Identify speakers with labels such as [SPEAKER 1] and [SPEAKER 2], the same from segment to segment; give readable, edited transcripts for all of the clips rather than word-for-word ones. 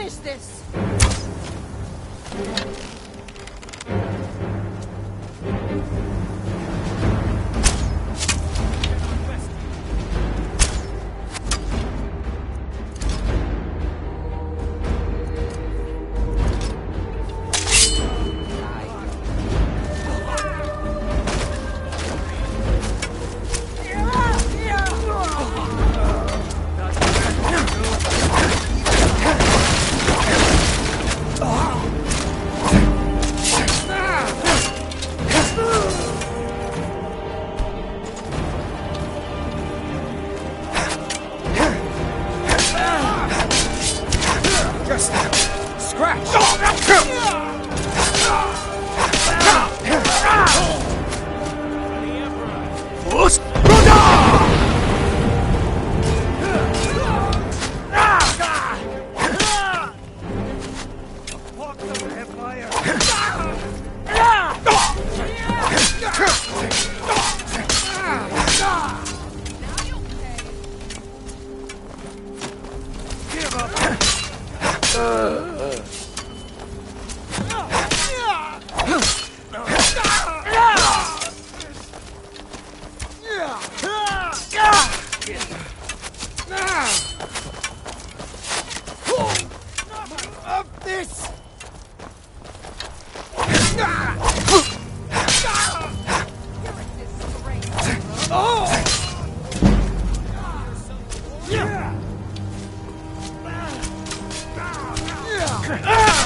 [SPEAKER 1] finish this!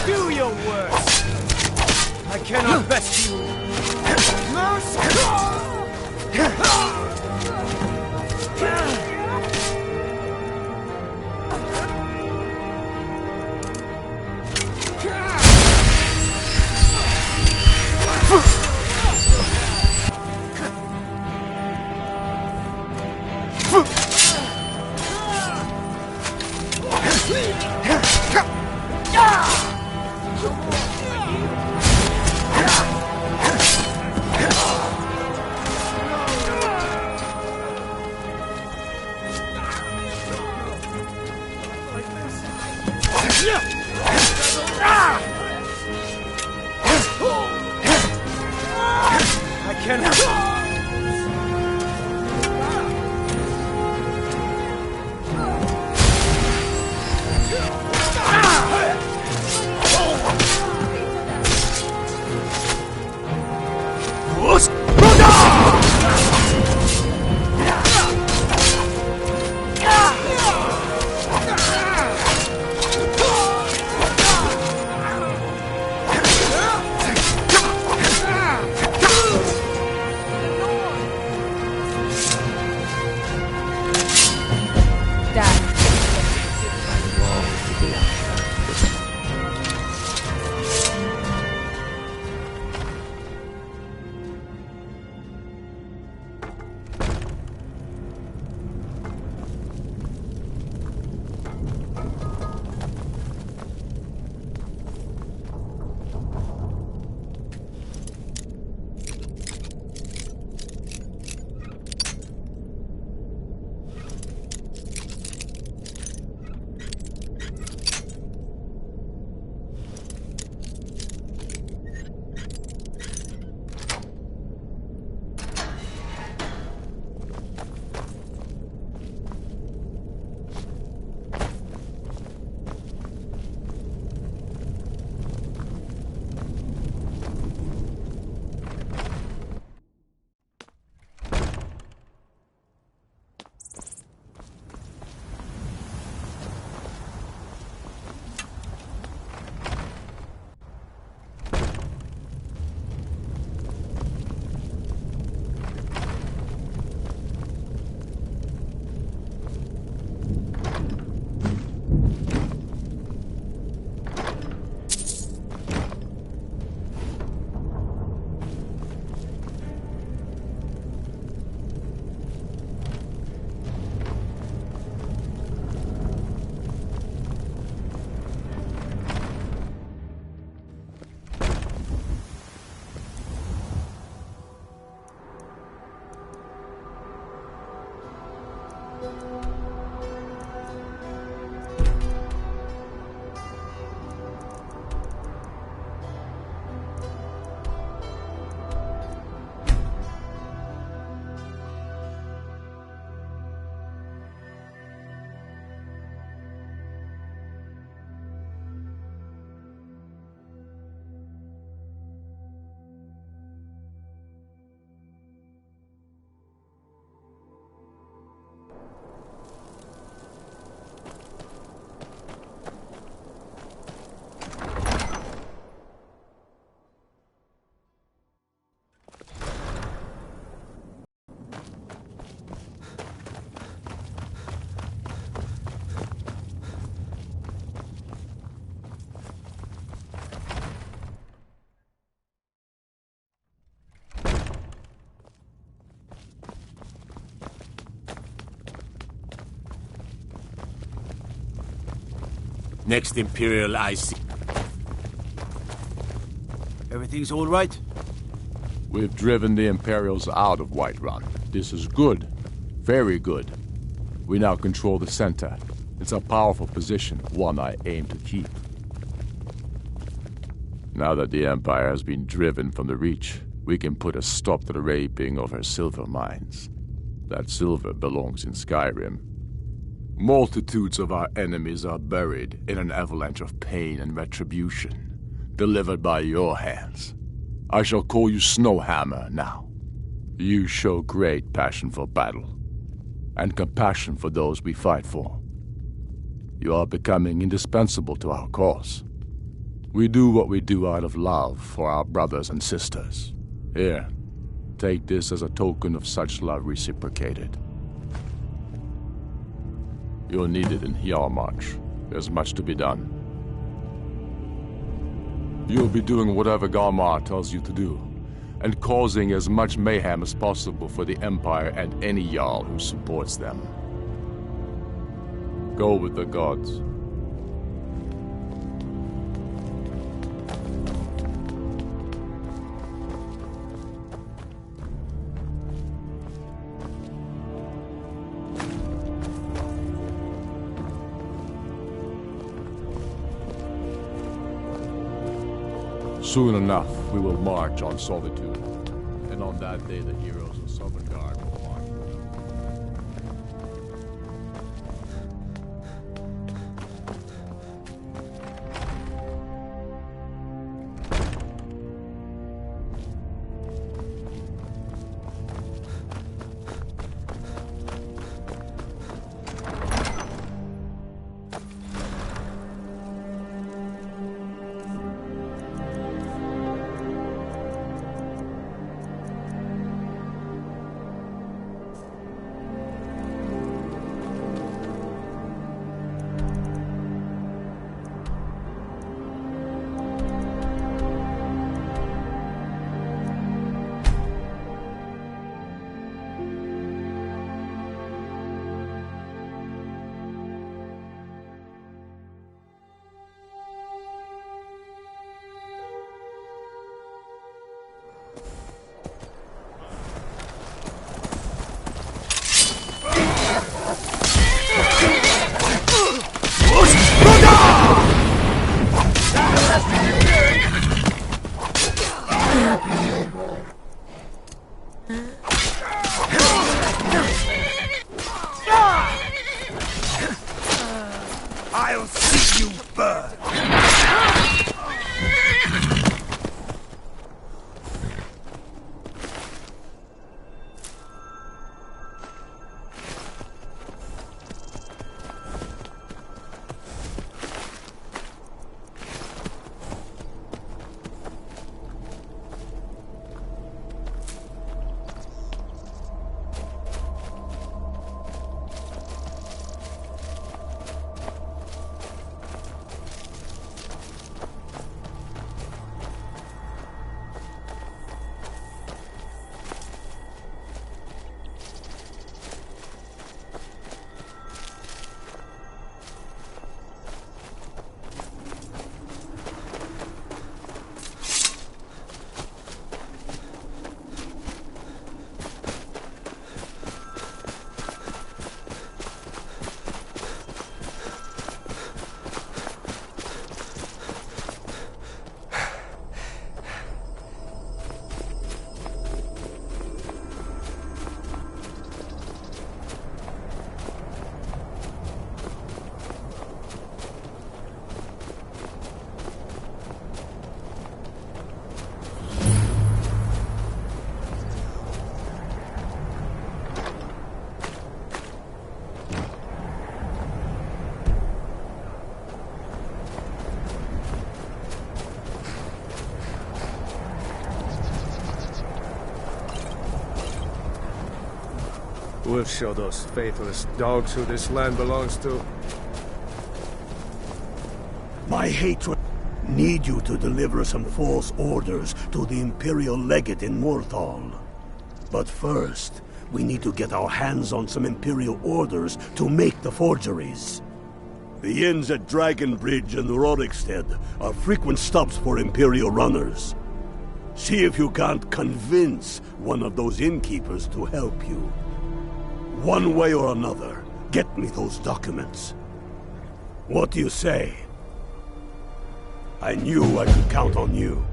[SPEAKER 2] Do your worst! I cannot best you!
[SPEAKER 1] Next Imperial I see.
[SPEAKER 2] Everything's all right?
[SPEAKER 3] We've driven the Imperials out of Whiterun. This is good. Very good. We now control the center. It's a powerful position, one I aim to keep. Now that the Empire has been driven from the Reach, we can put a stop to the raping of her silver mines. That silver belongs in Skyrim. Multitudes of our enemies are buried in an avalanche of pain and retribution, delivered by your hands. I shall call you Snowhammer now. You show great passion for battle, and compassion for those we fight for. You are becoming indispensable to our cause. We do what we do out of love for our brothers and sisters. Here, take this as a token of such love reciprocated. You're needed in Hjalmarch. There's much to be done. You'll be doing whatever Galmar tells you to do, and causing as much mayhem as possible for the Empire and any Jarl who supports them. Go with the gods. Soon enough, we will march on Solitude, and on that day the heroes of Sovngarde will march.
[SPEAKER 2] I'll see you burn!
[SPEAKER 4] We'll show those faithless dogs who this land belongs to.
[SPEAKER 5] My hatred need you to deliver some false orders to the Imperial Legate in Morthal. But first, we need to get our hands on some Imperial orders to make the forgeries. The inns at Dragon Bridge and Rorikstead are frequent stops for Imperial runners. See if you can't convince one of those innkeepers to help you. One way or another, get me those documents. What do you say? I knew I could count on you.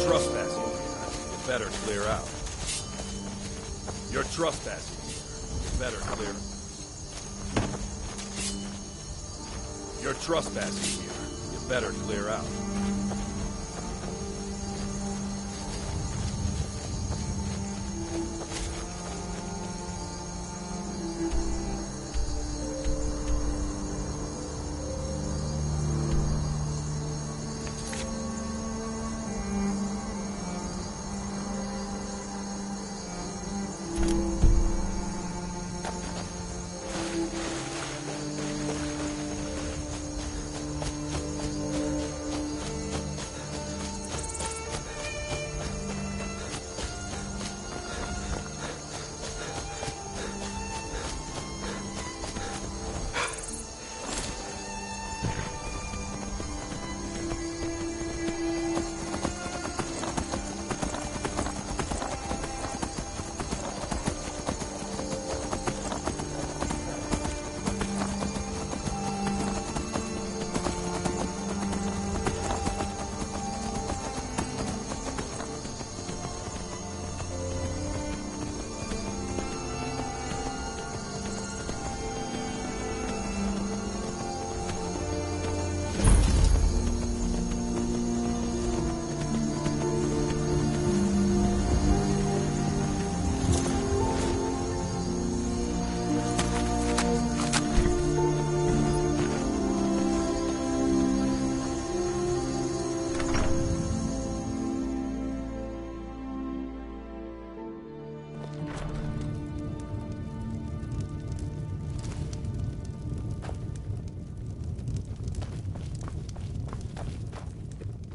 [SPEAKER 1] Trespassing here. You better clear out. You're trespassing here. You better clear. You're trespassing here. You better clear out.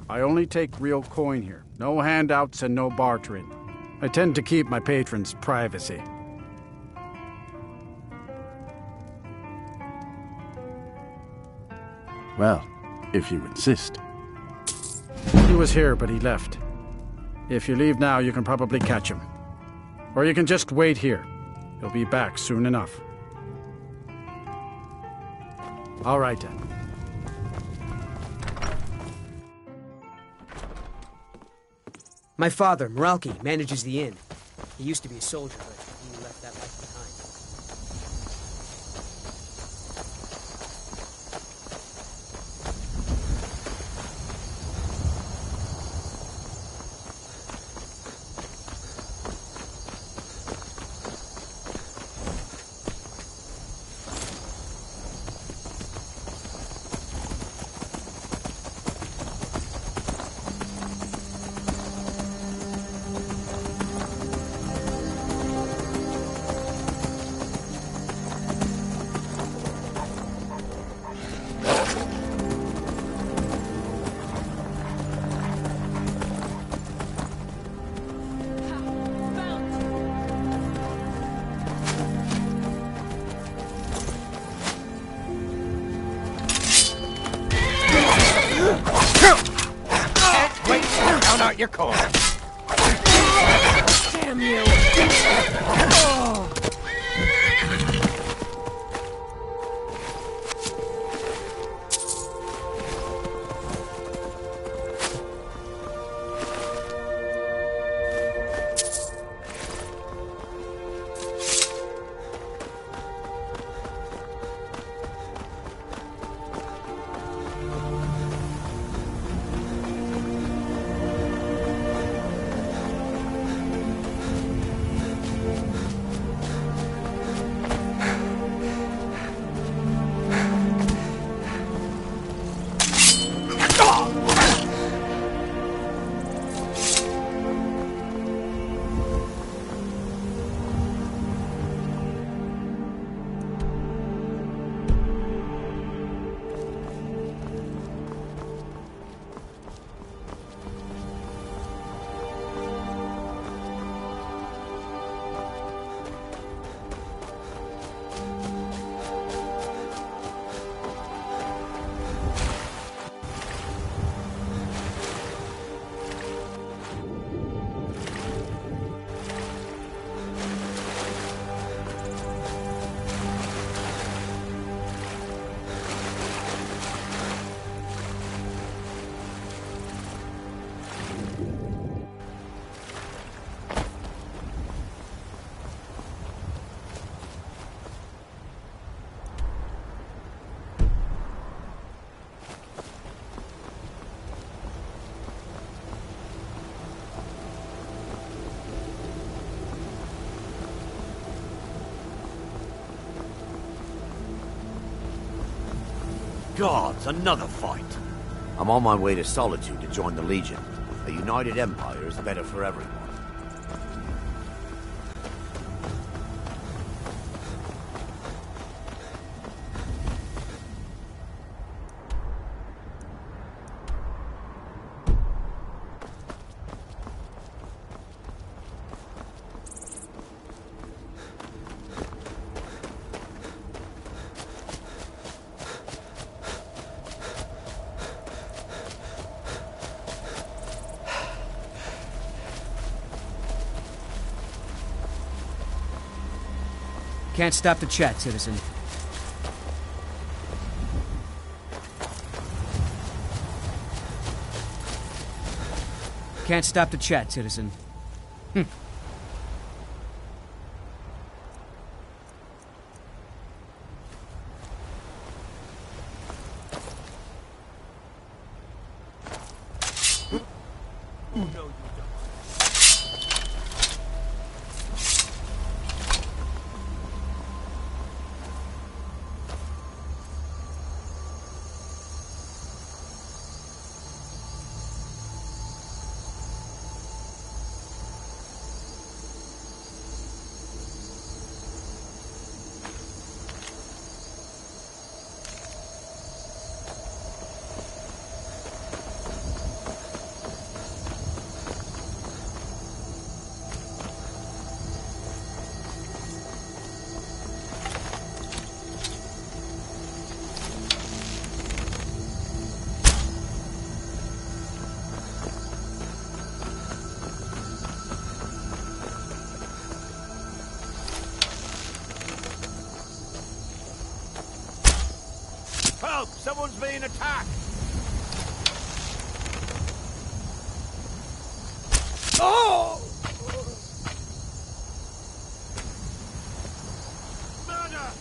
[SPEAKER 6] I only take real coin here. No handouts and no bartering. I tend to keep my patrons' privacy.
[SPEAKER 7] Well, if you insist.
[SPEAKER 6] He was here, but he left. If you leave now, you can probably catch him. Or you can just wait here. He'll be back soon enough. All right, then.
[SPEAKER 8] My father, Meralki, manages the inn. He used to be a soldier, but he left that life behind.
[SPEAKER 2] Your core.
[SPEAKER 8] Damn you!
[SPEAKER 9] gods, another fight. I'm on my way to Solitude to join the Legion. A united empire is better for everyone.
[SPEAKER 8] Can't stop the chat, citizen. Can't stop the chat, citizen.
[SPEAKER 9] Help! Someone's being attacked!
[SPEAKER 5] Oh!
[SPEAKER 9] Murder!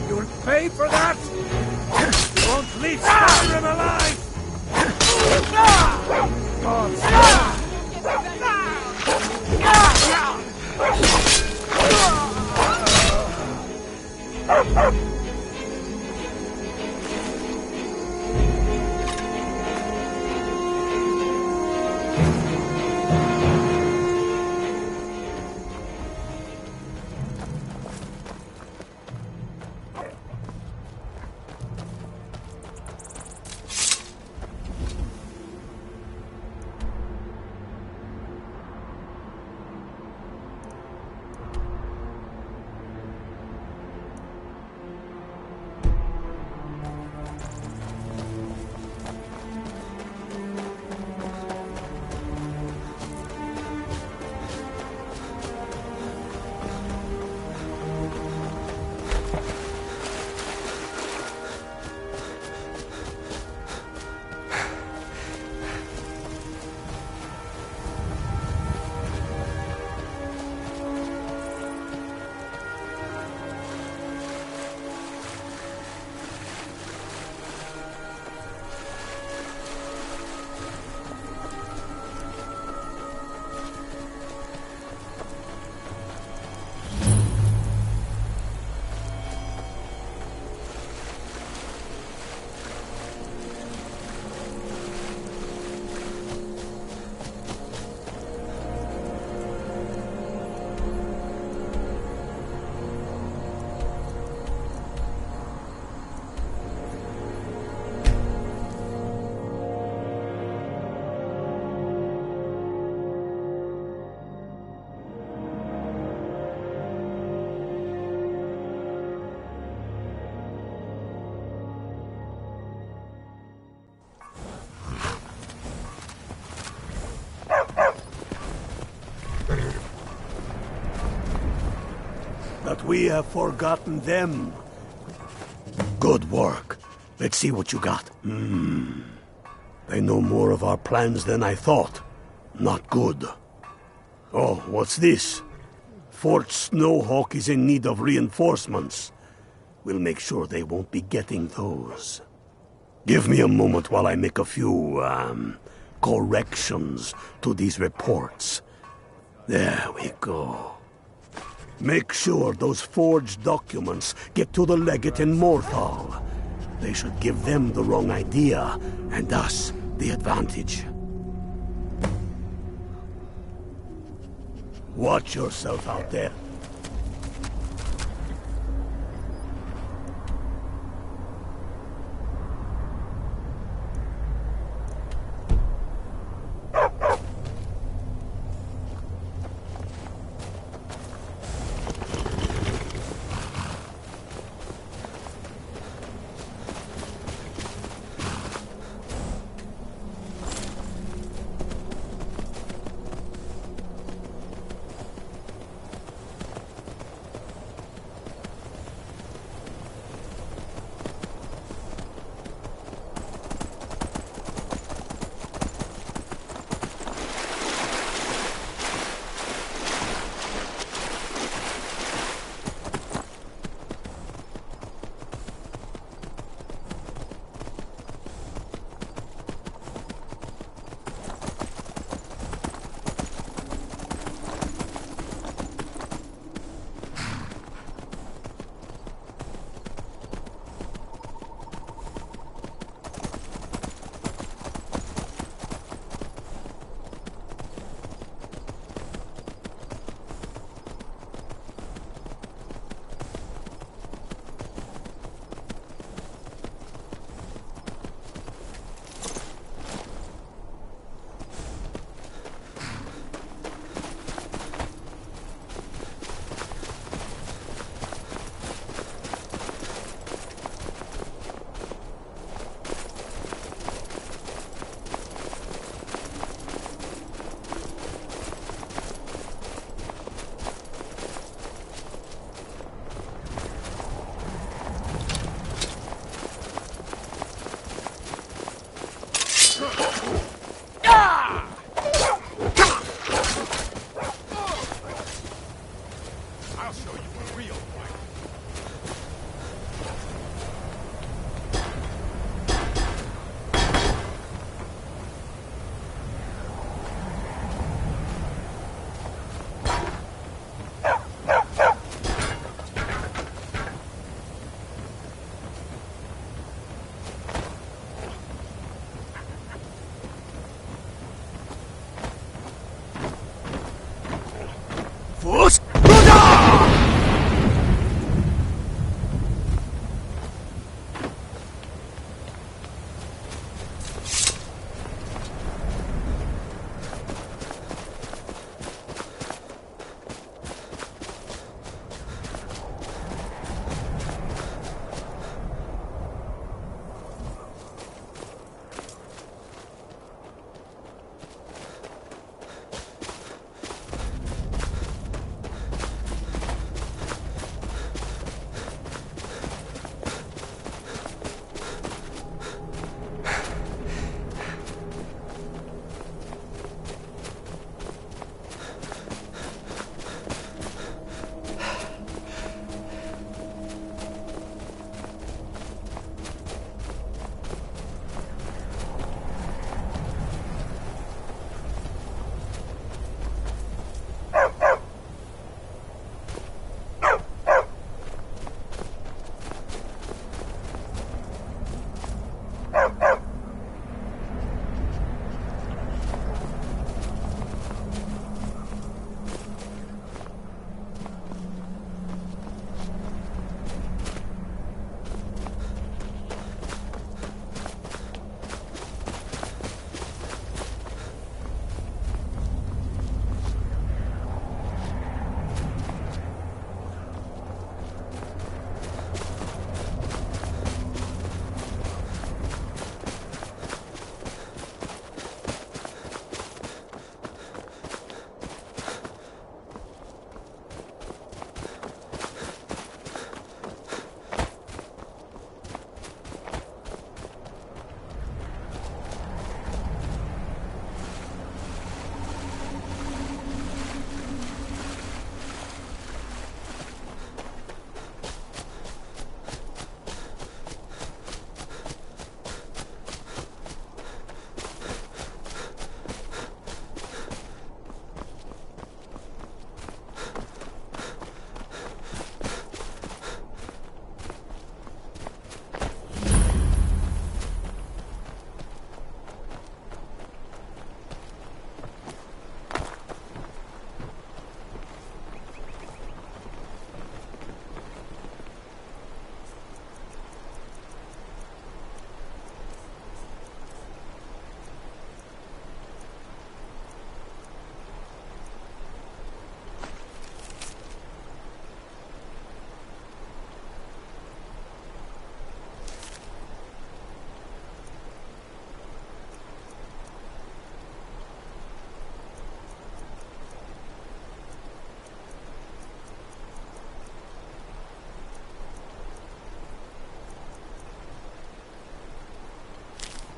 [SPEAKER 5] You'll pay for that! You won't leave Skyrim alive! that we have forgotten them. Good work. Let's see what you got. They know more of our plans than I thought. Not good. Oh, what's this? Fort Snowhawk is in need of reinforcements. We'll make sure they won't be getting those. Give me a moment while I make a few, corrections to these reports. There we go. Make sure those forged documents get to the legate in Morthal. They should give them the wrong idea, and us the advantage. Watch yourself out there.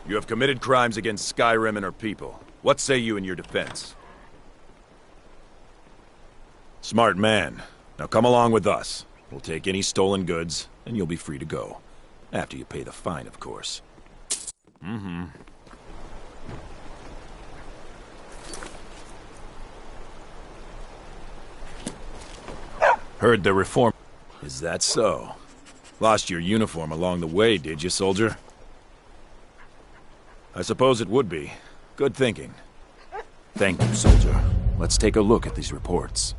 [SPEAKER 1] You have committed crimes against Skyrim and her people. What say you in your defense? Smart man. Now come along with us. We'll take any stolen goods, and you'll be free to go. After you pay the fine, of course. Mm-hmm. Heard the reform... Is that so? Lost your uniform along the way, did you, soldier? I suppose it would be. Good thinking. Thank you, soldier. Let's take a look at these reports.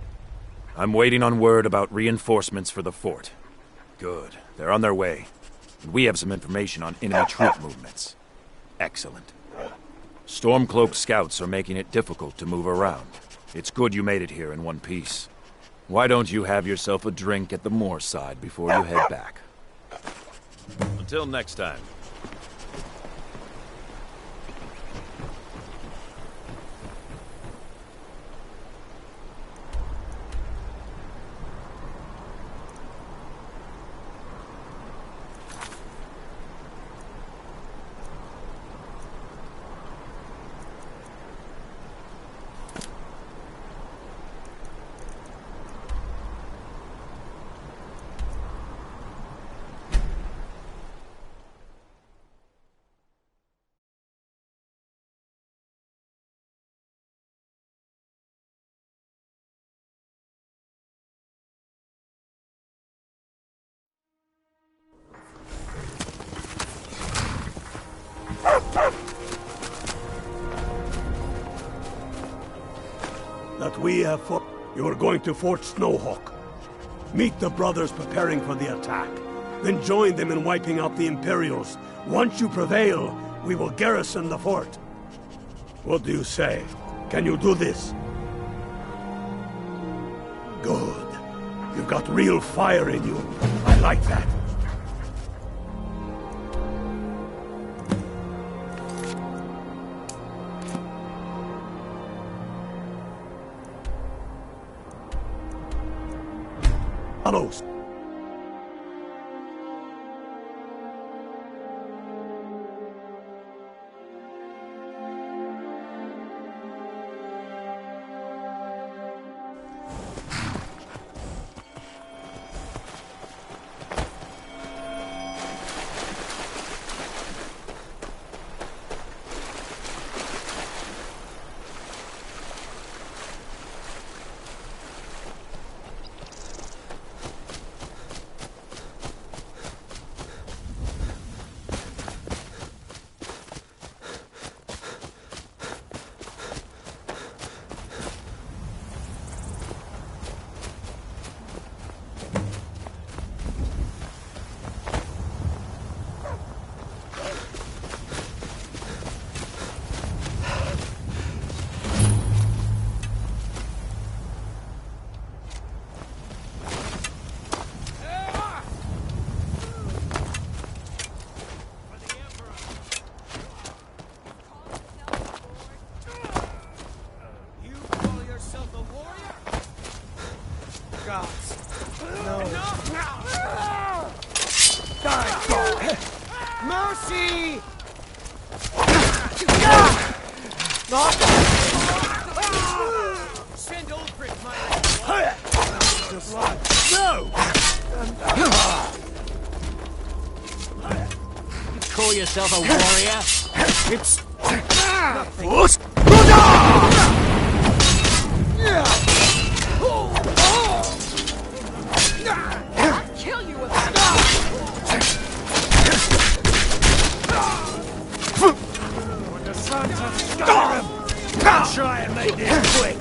[SPEAKER 1] I'm waiting on word about reinforcements for the fort. Good. They're on their way. And we have some information on enemy troop movements. Excellent. Stormcloaked scouts are making it difficult to move around. It's good you made it here in one piece. Why don't you have yourself a drink at the moorside before you head back? Until next time.
[SPEAKER 5] That we have fought. You are going to Fort Snowhawk. Meet the brothers preparing for the attack. Then join them in wiping out the Imperials. Once you prevail, we will garrison the fort. What do you say? Can you do this? Good. You've got real fire in you. I like that. Follows.
[SPEAKER 8] Mercy! Send Oldbrick my way.
[SPEAKER 5] No!
[SPEAKER 10] You call yourself a warrior?
[SPEAKER 8] It's nothing.
[SPEAKER 10] I'll kill you with that.
[SPEAKER 4] When the sons of Skyrim, try and make this quick.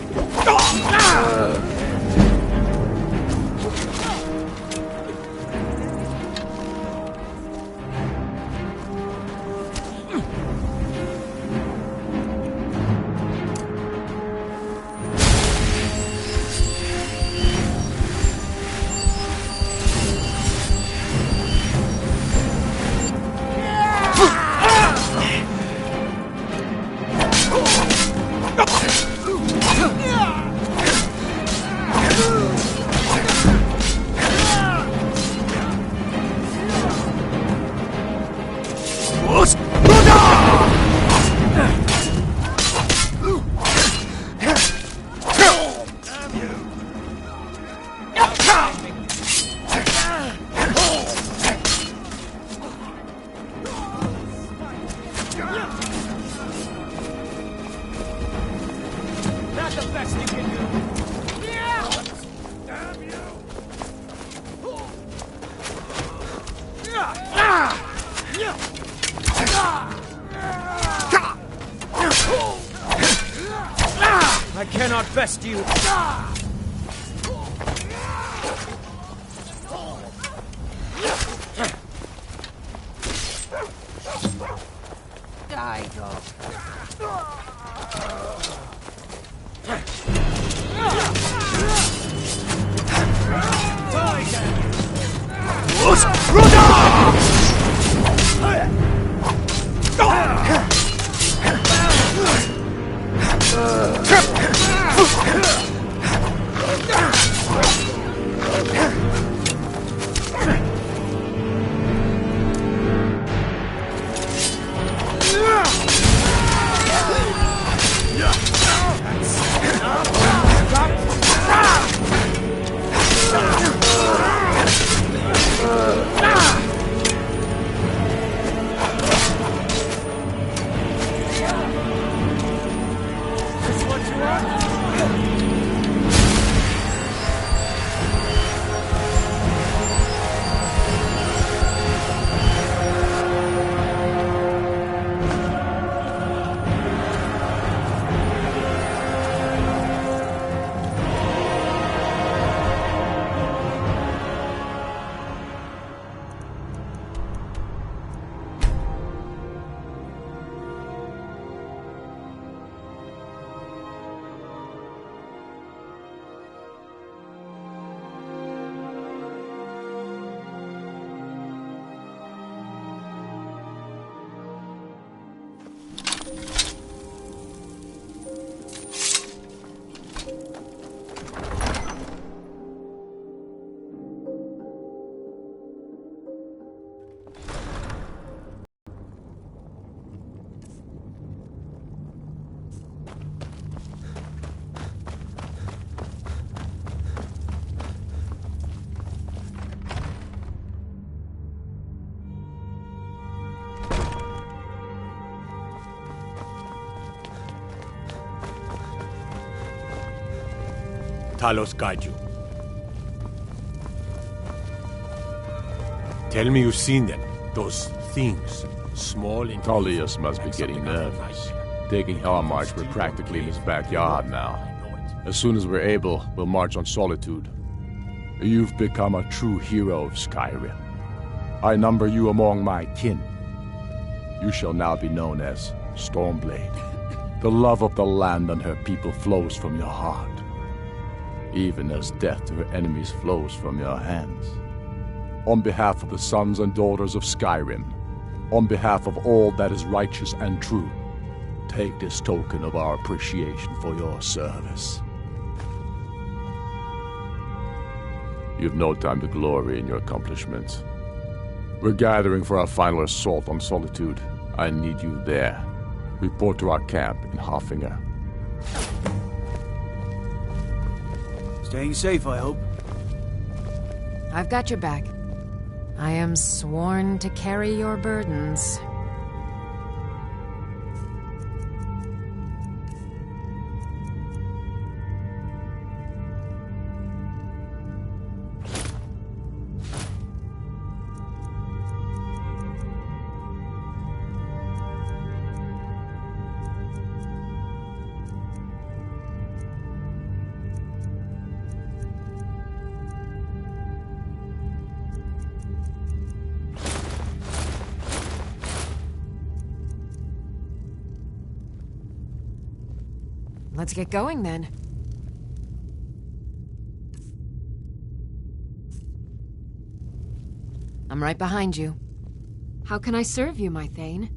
[SPEAKER 8] I cannot best you.
[SPEAKER 10] Die, dog.
[SPEAKER 11] Talos guide you. Tell me you've seen them. Those things. Small and...
[SPEAKER 3] Tullius must be getting nervous. Taking Hellmarch, we're practically in his backyard now. As soon as we're able, we'll march on Solitude. You've become a true hero of Skyrim. I number you among my kin. You shall now be known as Stormblade. The love of the land and her people flows from your heart, even as death to her enemies flows from your hands. On behalf of the sons and daughters of Skyrim, on behalf of all that is righteous and true, take this token of our appreciation for your service. You've no time to glory in your accomplishments. We're gathering for our final assault on Solitude. I need you there. Report to our camp in Hoffinger.
[SPEAKER 2] Staying safe, I hope.
[SPEAKER 12] I've got your back. I am sworn to carry your burdens. Let's get going, then. I'm right behind you. How can I serve you, my Thane?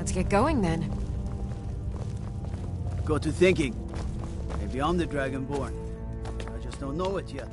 [SPEAKER 12] Let's get going then.
[SPEAKER 2] Got to thinking. Maybe I'm the Dragonborn. I just don't know it yet.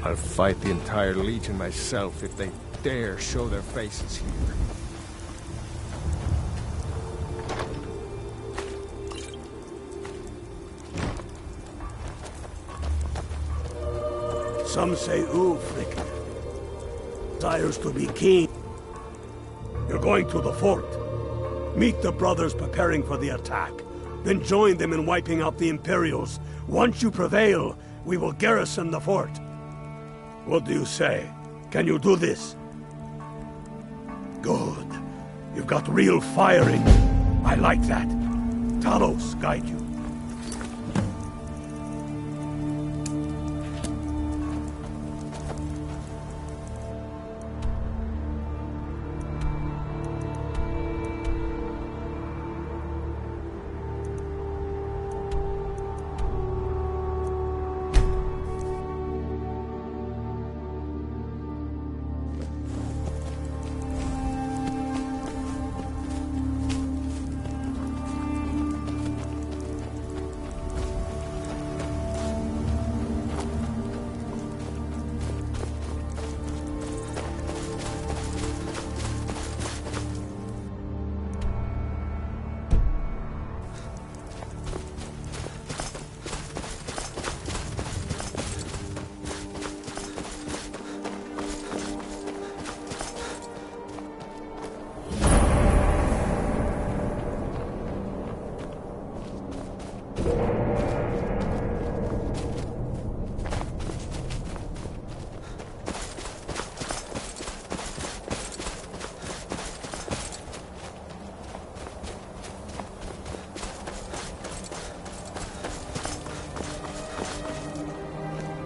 [SPEAKER 11] I'll fight the entire Legion myself if they dare show their faces here.
[SPEAKER 5] Some say Ulfric desires to be king. You're going to the fort. Meet the brothers preparing for the attack. Then join them in wiping out the Imperials. Once you prevail, we will garrison the fort. What do you say? Can you do this? Good. You've got real fire in you. I like that. Talos guide you.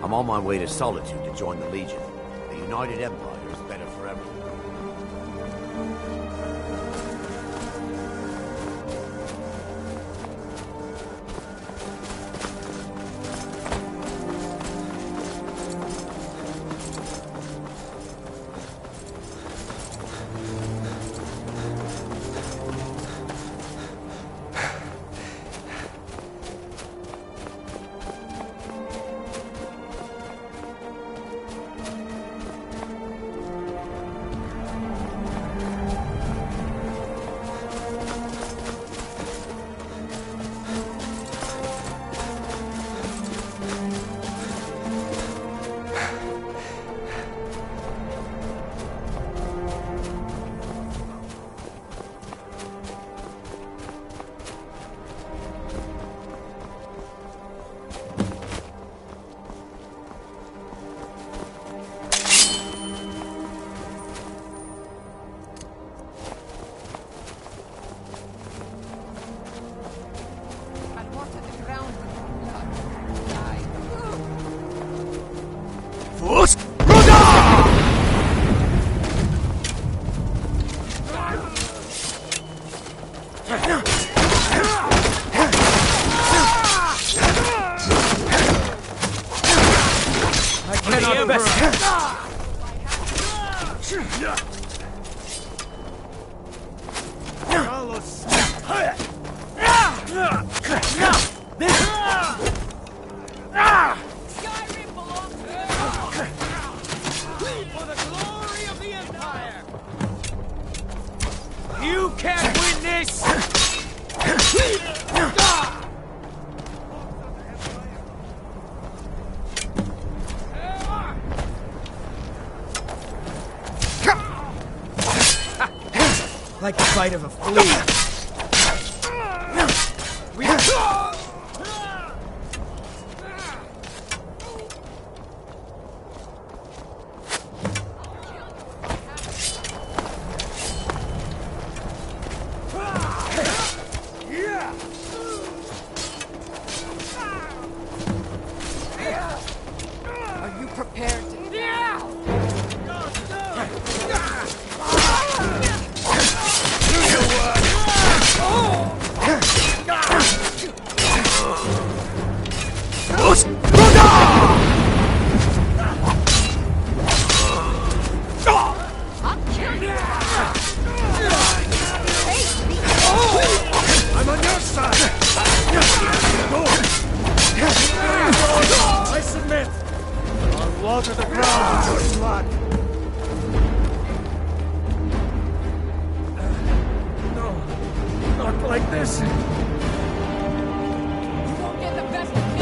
[SPEAKER 9] I'm on my way to Solitude to join the Legion. The United Empire is better for everyone.
[SPEAKER 4] I cannot best.
[SPEAKER 10] Skyrim belongs to the for the glory of the Empire!
[SPEAKER 4] You can't win this!
[SPEAKER 8] Like the bite of a flea.
[SPEAKER 10] Are you prepared to...
[SPEAKER 4] I'm on your side! I submit! I'll water the ground with your blood! No, not like this!
[SPEAKER 10] You won't get the best of me!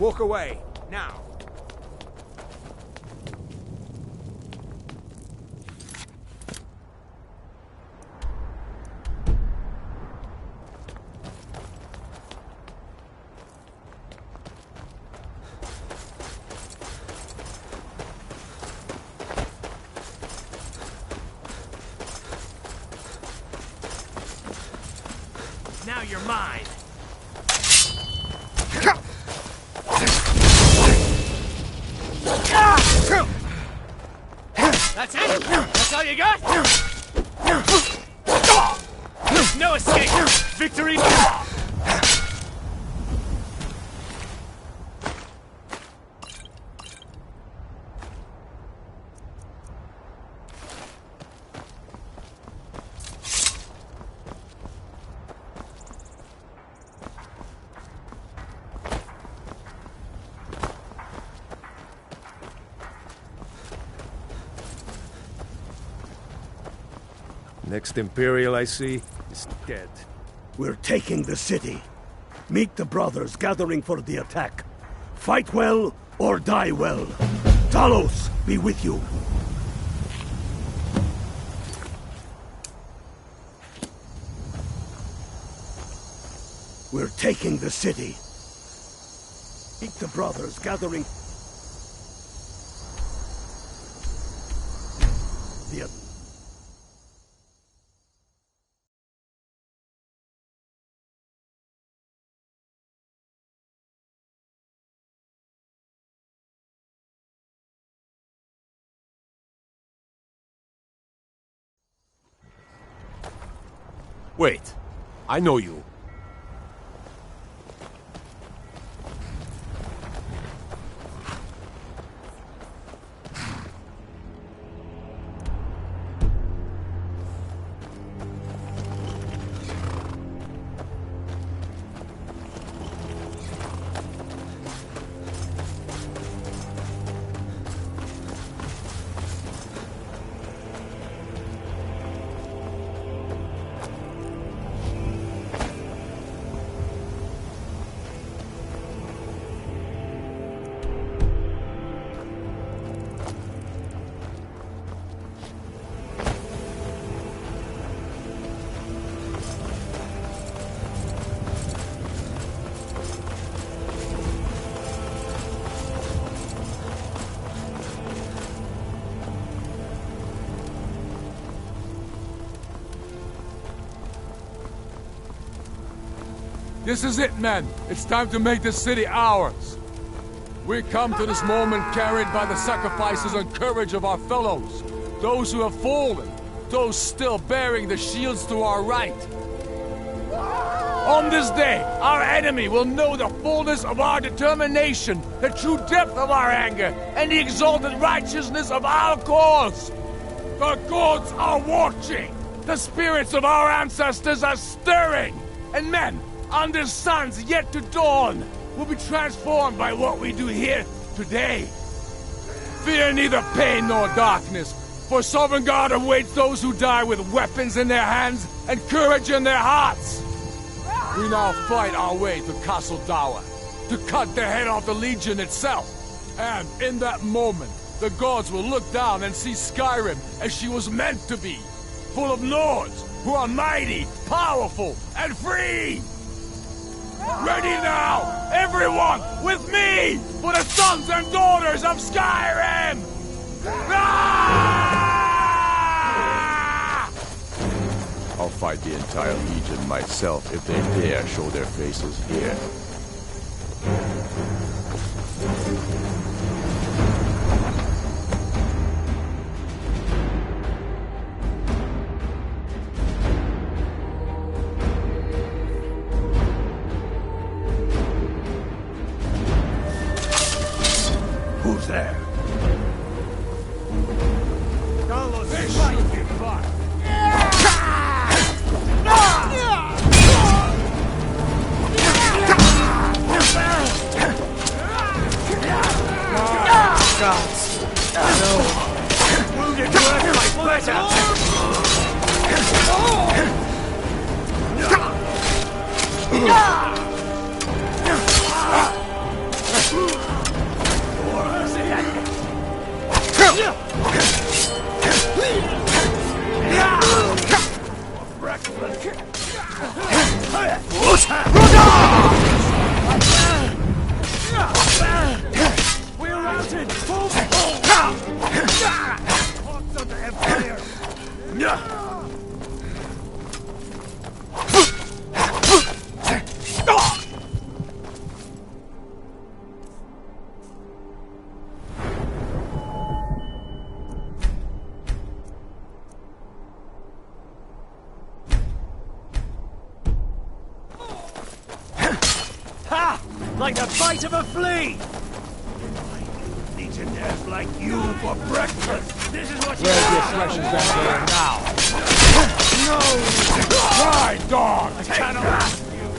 [SPEAKER 11] Walk away, now.
[SPEAKER 10] Now you're mine. That's it? That's all you got? No escape! Victory!
[SPEAKER 11] Next Imperial I see is dead.
[SPEAKER 5] We're taking the city. Meet the brothers gathering for the attack. Fight well or die well. Talos be with you. We're taking the city. Meet the brothers gathering. The
[SPEAKER 11] Wait, I know you.
[SPEAKER 3] This is it, men. It's time to make this city ours. We come to this moment carried by the sacrifices and courage of our fellows. Those who have fallen. Those still bearing the shields to our right. On this day, our enemy will know the fullness of our determination, the true depth of our anger, and the exalted righteousness of our cause. The gods are watching. The spirits of our ancestors are stirring. And men, under suns yet to dawn, will be transformed by what we do here today. Fear neither pain nor darkness, for Sovereign God awaits those who die with weapons in their hands and courage in their hearts. We now fight our way to Castle Dower, to cut the head off the Legion itself. And in that moment, the gods will look down and see Skyrim as she was meant to be, full of lords who are mighty, powerful, and free. Ready now, everyone, with me, for the sons and daughters of Skyrim! Ah! I'll fight the entire Legion myself if they dare show their faces here.
[SPEAKER 5] Who's there?
[SPEAKER 10] Gods. No. Wounded worth my pleasure.
[SPEAKER 4] We're routed! Hawks of the Empire! Ha! Like the bite of a flea! Legionnaires like you for breakfast! This is what you
[SPEAKER 11] Where's your flesh is that there now?
[SPEAKER 4] No!
[SPEAKER 11] Try, dog!
[SPEAKER 4] I cannot ask you!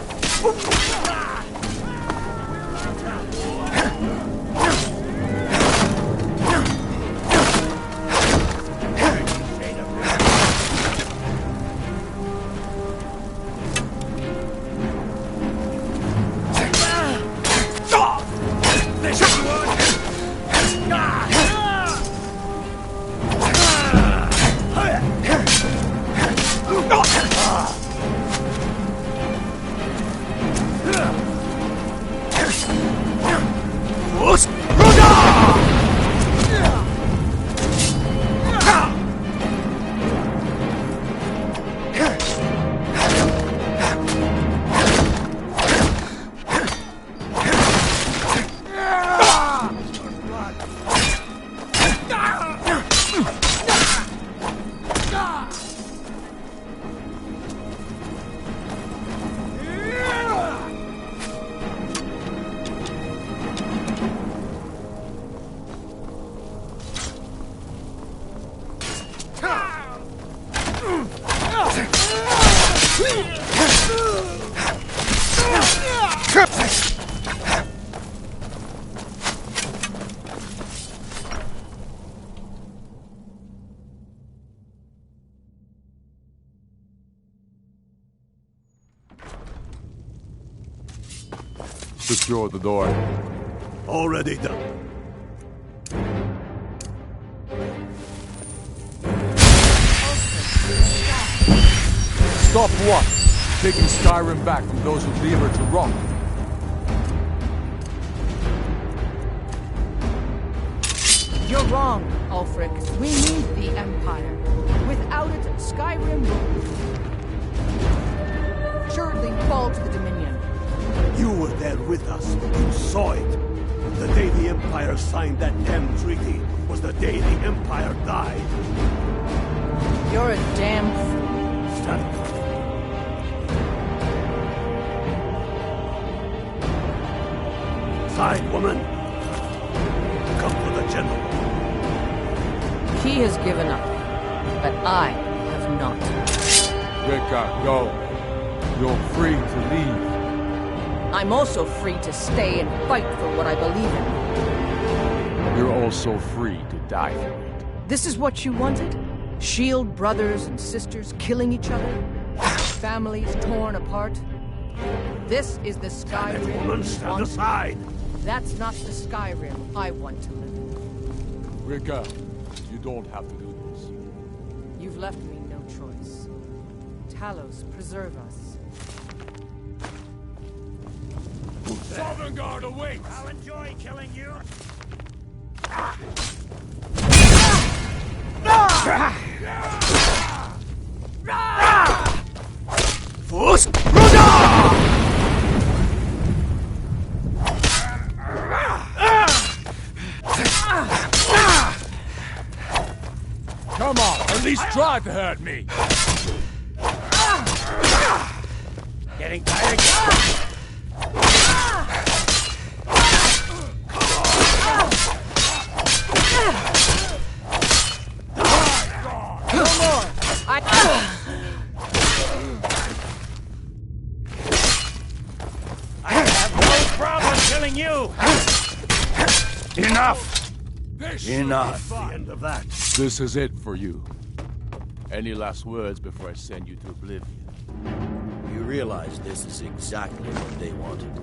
[SPEAKER 3] Secure the door.
[SPEAKER 5] Already done.
[SPEAKER 3] Stop what? Taking Skyrim back from those who leave her to rot.
[SPEAKER 13] You're wrong, Ulfric. We need the Empire. Without it, Skyrim will assuredly fall to the Dominion.
[SPEAKER 5] You were there with us. You saw it. The day the Empire signed that damn treaty was the day the Empire died.
[SPEAKER 13] You're a damn fool.
[SPEAKER 5] Stand up. Side, woman. Come for the general.
[SPEAKER 13] He has given up, but I have not.
[SPEAKER 3] Rika, go. You're free to leave.
[SPEAKER 13] I'm also free to stay and fight for what I believe in.
[SPEAKER 3] You're also free to die for it.
[SPEAKER 13] This is what you wanted? Shield brothers and sisters killing each other? Families torn apart? This is the Skyrim you
[SPEAKER 5] Woman, stand
[SPEAKER 13] want?
[SPEAKER 5] aside.
[SPEAKER 13] That's not the Skyrim I want to live in.
[SPEAKER 3] Rika, you don't have to do this.
[SPEAKER 13] You've left me no choice. Talos, preserve us.
[SPEAKER 4] Sovngarde awaits! I'll enjoy killing you!
[SPEAKER 5] Fus!
[SPEAKER 3] Come on, at least try to hurt me.
[SPEAKER 4] Getting tired again?
[SPEAKER 13] No more!
[SPEAKER 4] I have no problem killing you!
[SPEAKER 5] Enough!
[SPEAKER 3] This
[SPEAKER 5] Enough. The end of that.
[SPEAKER 3] This is it for you. Any last words before I send you to oblivion?
[SPEAKER 9] You realize this is exactly what they wanted.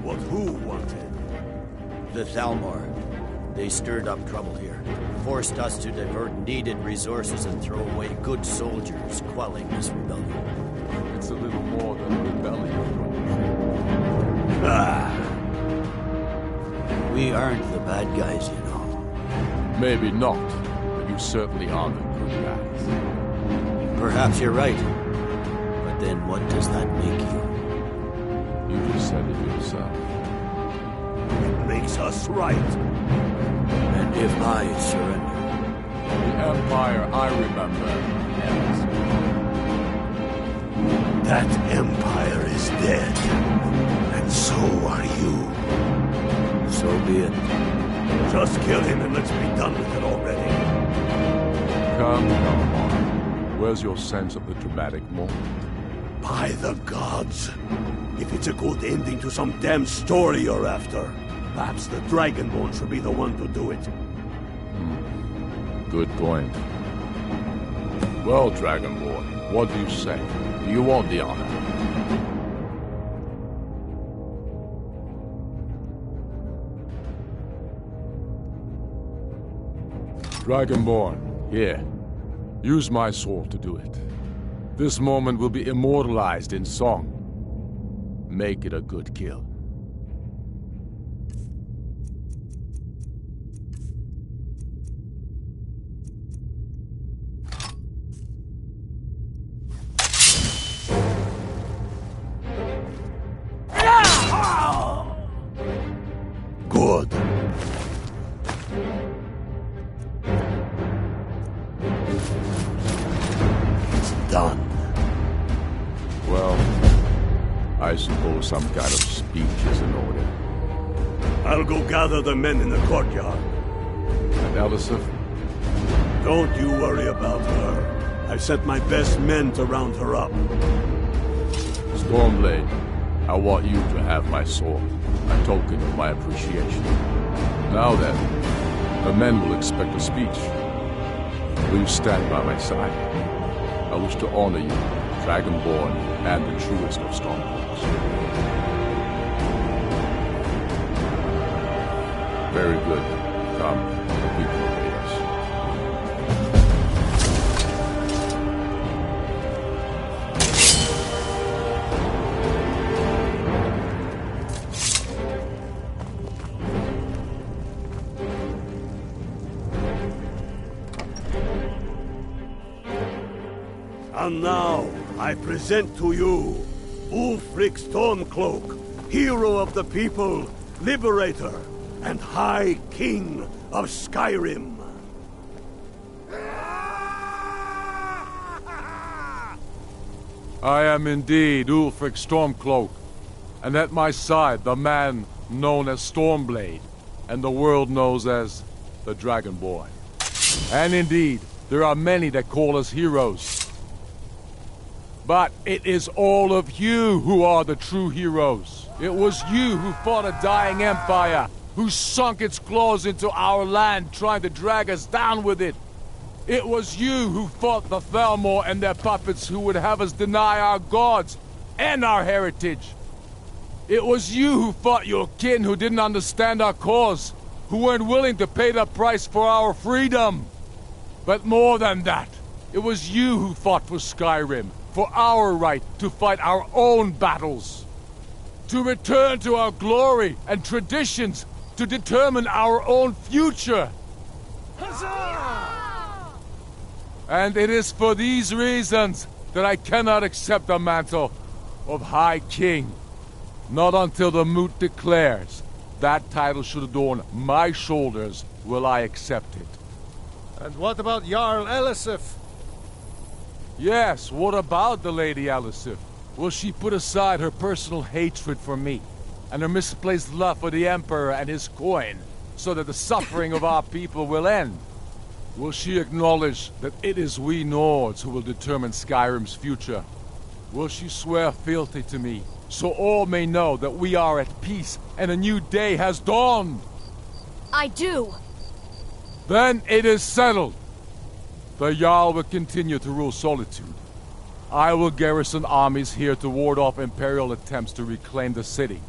[SPEAKER 5] What who wanted?
[SPEAKER 9] The Thalmor.
[SPEAKER 14] They stirred up trouble here, forced us to divert needed resources and throw away good soldiers, quelling this rebellion.
[SPEAKER 3] It's a little more than a rebellion.
[SPEAKER 14] We aren't the bad guys, you know.
[SPEAKER 3] Maybe not, but you certainly are the good guys.
[SPEAKER 14] Perhaps you're right. But then what does that make you?
[SPEAKER 3] You just said it yourself.
[SPEAKER 5] It makes us right.
[SPEAKER 14] And if I surrender?
[SPEAKER 3] The Empire I remember ends.
[SPEAKER 5] That Empire is dead. And so are you.
[SPEAKER 14] So be it.
[SPEAKER 5] Just kill him and let's be done with it already.
[SPEAKER 3] Come on. Where's your sense of the dramatic moment?
[SPEAKER 5] By the gods. If it's a good ending to some damn story you're after, perhaps the Dragonborn should be the one to do it.
[SPEAKER 3] Good point. Well, Dragonborn, what do you say? Do you want the honor? Dragonborn, here. Use my sword to do it. This moment will be immortalized in song. Make it a good kill.
[SPEAKER 5] Good. It's done.
[SPEAKER 3] Well, I suppose some kind of speech is in order.
[SPEAKER 5] I'll go gather the men in the courtyard.
[SPEAKER 3] And Elisif?
[SPEAKER 5] Don't you worry about her. I've sent my best men to round her up.
[SPEAKER 3] Stormblade, I want you to have my sword, a token of my appreciation. Now then, the men will expect a speech. Will you stand by my side? I wish to honor you, Dragonborn, and the truest of Stormcloaks. Very good. Come, the people obey us.
[SPEAKER 5] And now, I present to you Ulfric Stormcloak, hero of the people, liberator, and High King of Skyrim.
[SPEAKER 3] I am indeed Ulfric Stormcloak, and at my side the man known as Stormblade, and the world knows as the Dragonborn. And indeed, there are many that call us heroes. But it is all of you who are the true heroes. It was you who fought a dying empire, who sunk its claws into our land, trying to drag us down with it. It was you who fought the Thalmor and their puppets who would have us deny our gods and our heritage. It was you who fought your kin who didn't understand our cause, who weren't willing to pay the price for our freedom. But more than that, it was you who fought for Skyrim, for our right to fight our own battles, to return to our glory and traditions, to determine our own future.
[SPEAKER 4] Huzzah!
[SPEAKER 3] And it is for these reasons that I cannot accept the mantle of High King. Not until the Moot declares that title should adorn my shoulders will I accept it.
[SPEAKER 11] And what about Jarl Elisif?
[SPEAKER 3] Yes, what about the Lady Elisif? Will she put aside her personal hatred for me and her misplaced love for the Emperor and his coin so that the suffering of our people will end? Will she acknowledge that it is we Nords who will determine Skyrim's future? Will she swear fealty to me so all may know that we are at peace and a new day has dawned?
[SPEAKER 15] I do.
[SPEAKER 3] Then it is settled. The Jarl will continue to rule Solitude. I will garrison armies here to ward off Imperial attempts to reclaim the city.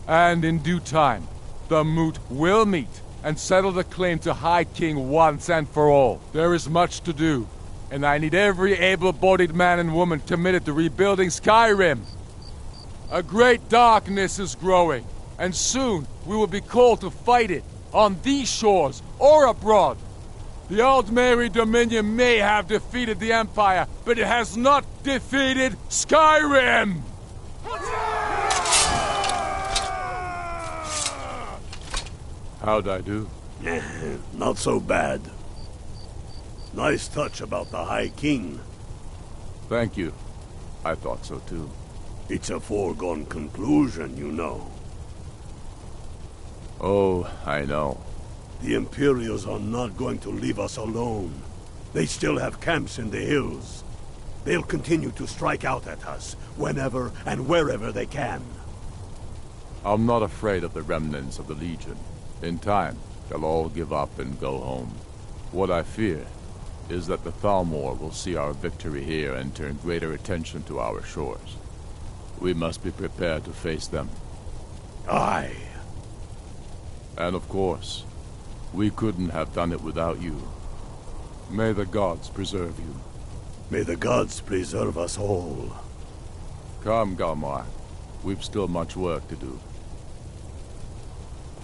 [SPEAKER 3] And in due time, the Moot will meet and settle the claim to High King once and for all. There is much to do, and I need every able-bodied man and woman committed to rebuilding Skyrim. A great darkness is growing, and soon we will be called to fight it, on these shores or abroad. The Aldmeri Dominion may have defeated the Empire, but it has not defeated Skyrim! How'd I do?
[SPEAKER 5] Not so bad. Nice touch about the High King.
[SPEAKER 3] Thank you. I thought so too.
[SPEAKER 5] It's a foregone conclusion, you know.
[SPEAKER 3] Oh, I know.
[SPEAKER 5] The Imperials are not going to leave us alone. They still have camps in the hills. They'll continue to strike out at us, whenever and wherever they can.
[SPEAKER 3] I'm not afraid of the remnants of the Legion. In time, they'll all give up and go home. What I fear is that the Thalmor will see our victory here and turn greater attention to our shores. We must be prepared to face them.
[SPEAKER 5] Aye.
[SPEAKER 3] And of course, we couldn't have done it without you. May the gods preserve you.
[SPEAKER 5] May the gods preserve us all.
[SPEAKER 3] Come, Galmar. We've still much work to do.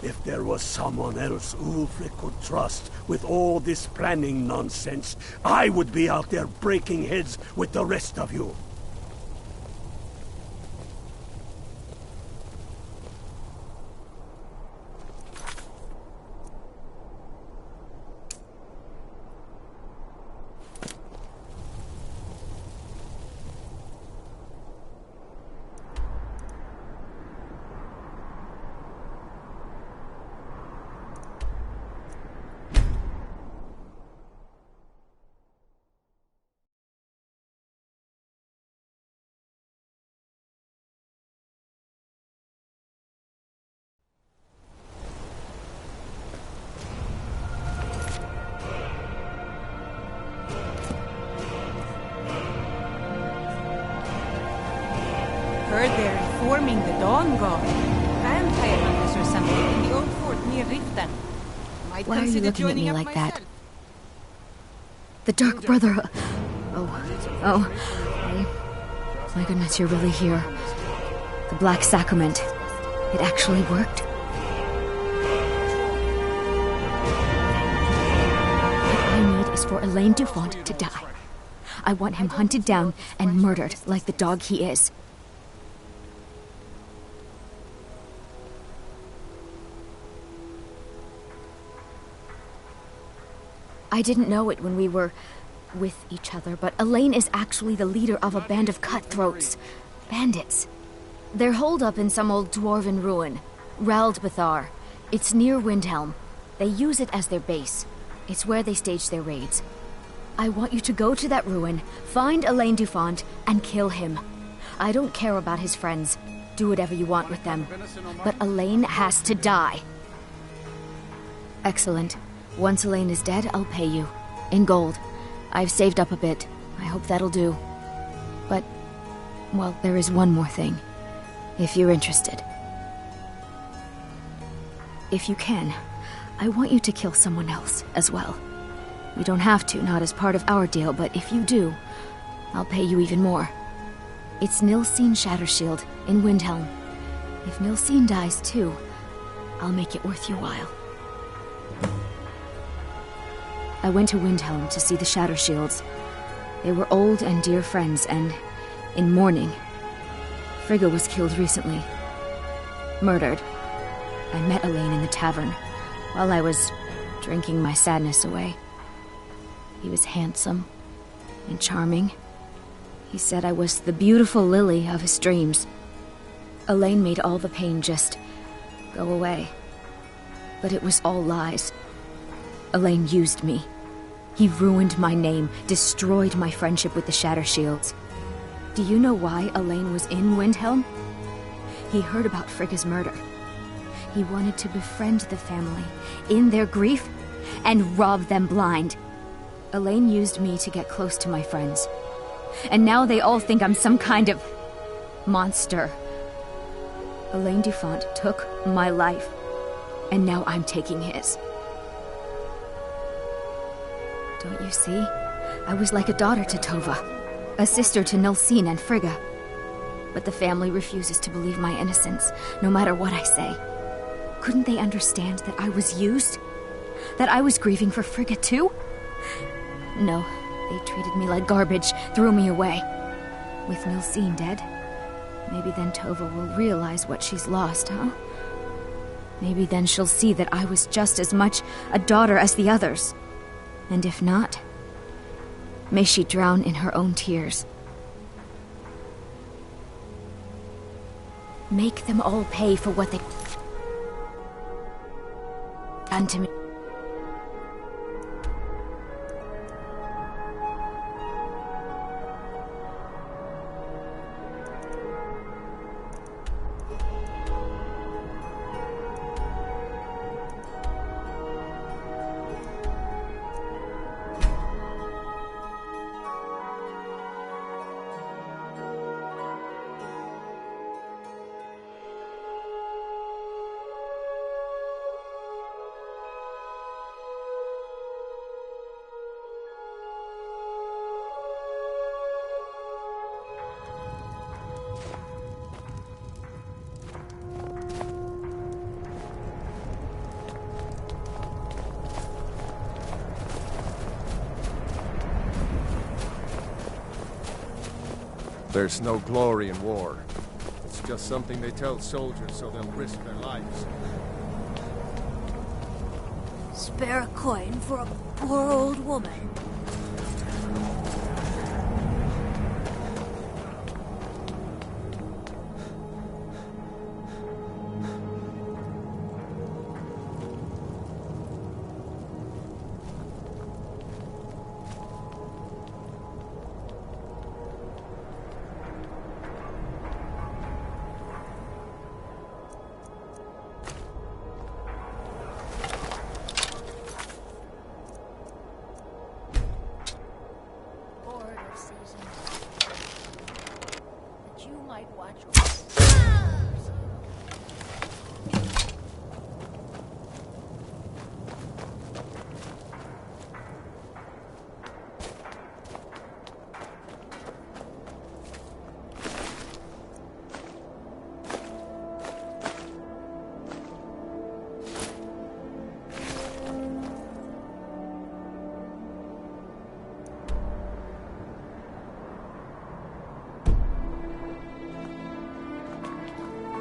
[SPEAKER 5] If there was someone else Ulfric could trust with all this planning nonsense, I would be out there breaking heads with the rest of you.
[SPEAKER 13] Heard they're informing the Dawn God. Vampire hunters or something in the old fort near Riften. Might
[SPEAKER 15] Why are you
[SPEAKER 13] consider
[SPEAKER 15] looking at
[SPEAKER 13] joining
[SPEAKER 15] me
[SPEAKER 13] up
[SPEAKER 15] like
[SPEAKER 13] myself.
[SPEAKER 15] that? The Dark Brother... My goodness, you're really here. The Black Sacrament. It actually worked. What I need is for Elaine Dufont to die. I want him hunted down and murdered like the dog he is. I didn't know it when we were with each other, but Elaine is actually the leader of a band of cutthroats. Bandits. They're holed up in some old dwarven ruin. Raldbathar. It's near Windhelm. They use it as their base. It's where they stage their raids. I want you to go to that ruin, find Elaine Dufont, and kill him. I don't care about his friends. Do whatever you want with them. But Elaine has to die. Excellent. Once Elaine is dead, I'll pay you. In gold. I've saved up a bit. I hope that'll do. But, well, there is one more thing. If you're interested. If you can, I want you to kill someone else as well. You don't have to, not as part of our deal, but if you do, I'll pay you even more. It's Nilsine Shattershield in Windhelm. If Nilsine dies too, I'll make it worth your while. I went to Windhelm to see the Shattershields. They were old and dear friends, and in mourning. Frigga was killed recently. Murdered. I met Elaine in the tavern, while I was drinking my sadness away. He was handsome and charming. He said I was the beautiful lily of his dreams. Elaine made all the pain just go away. But it was all lies. Elaine used me. He ruined my name, destroyed my friendship with the Shattershields. Do you know why Elaine was in Windhelm? He heard about Frigga's murder. He wanted to befriend the family, in their grief, and rob them blind. Elaine used me to get close to my friends. And now they all think I'm some kind of monster. Elaine Dufont took my life, and now I'm taking his. Don't you see? I was like a daughter to Tova, a sister to Nilsine and Frigga. But the family refuses to believe my innocence, no matter what I say. Couldn't they understand that I was used? That I was grieving for Frigga too? No, they treated me like garbage, threw me away. With Nilsine dead, maybe then Tova will realize what she's lost, huh? Maybe then she'll see that I was just as much a daughter as the others. And if not, may she drown in her own tears. Make them all pay for what they've done to me.
[SPEAKER 11] There's no glory in war. It's just something they tell soldiers so they'll risk their lives.
[SPEAKER 16] Spare a coin for a poor old woman.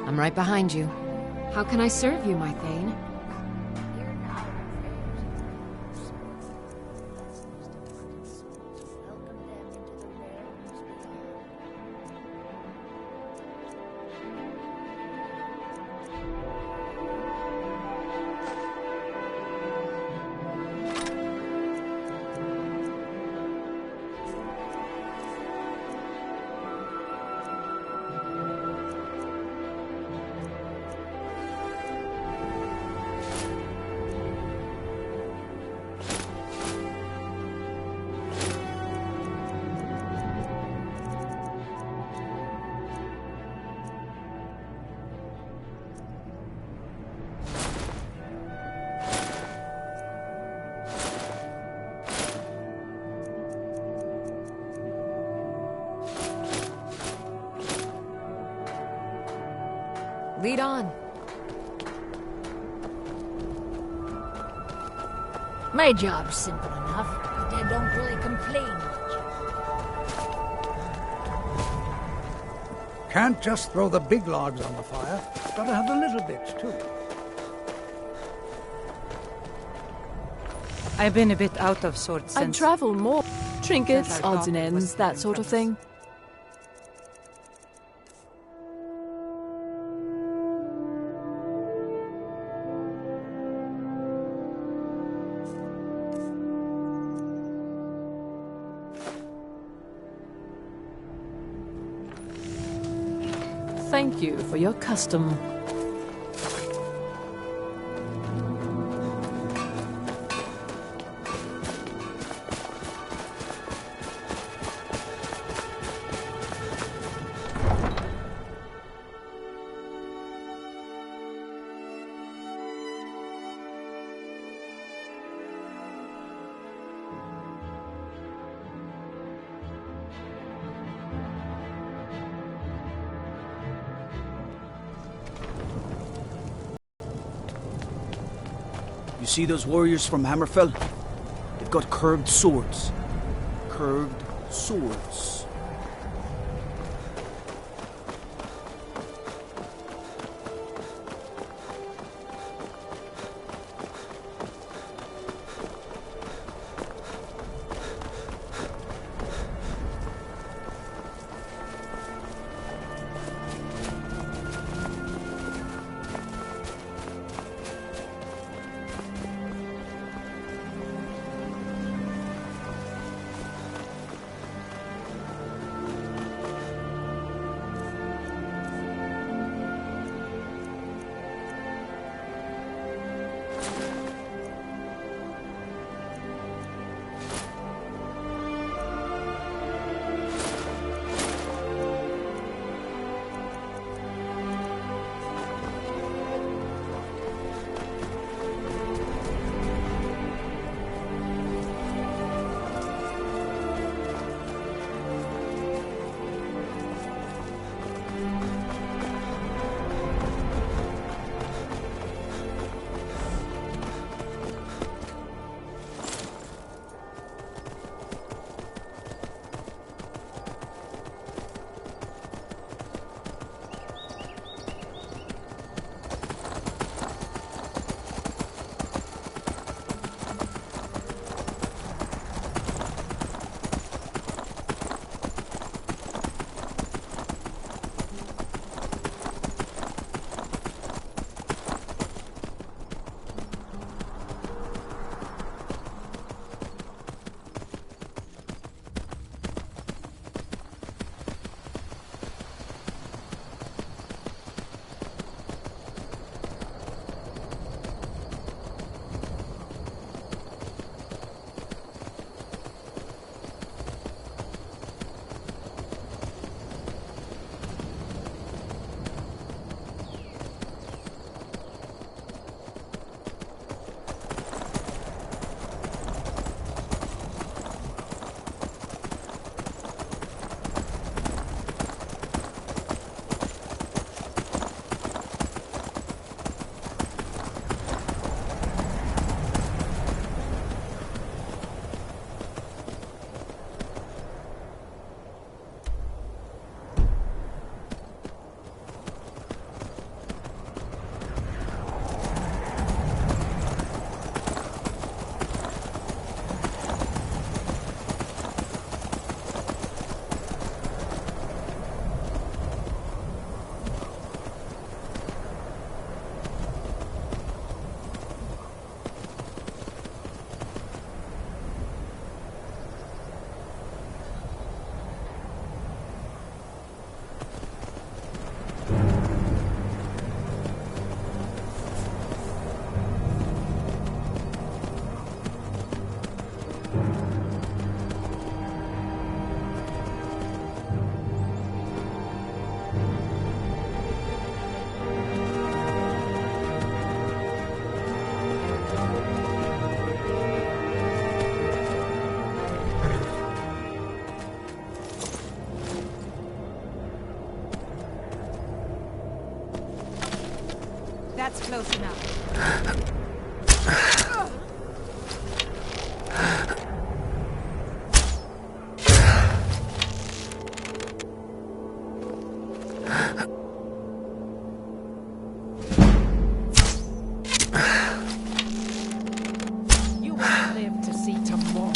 [SPEAKER 12] I'm right behind you. How can I serve you, my Thane? Lead on.
[SPEAKER 16] My job's simple enough, but I don't really complain much.
[SPEAKER 2] Can't just throw the big logs on the fire. Gotta have the little bits, too.
[SPEAKER 17] I've been a bit out of sorts since...
[SPEAKER 18] I'd travel more. Trinkets,
[SPEAKER 17] Since I
[SPEAKER 18] odds
[SPEAKER 17] thought
[SPEAKER 18] and
[SPEAKER 17] it
[SPEAKER 18] ends,
[SPEAKER 17] was
[SPEAKER 18] that sort of thing. Thank you for your custom.
[SPEAKER 2] see those warriors from Hammerfell? They've got curved swords. Curved swords.
[SPEAKER 16] That's close enough. You won't live to see tomorrow.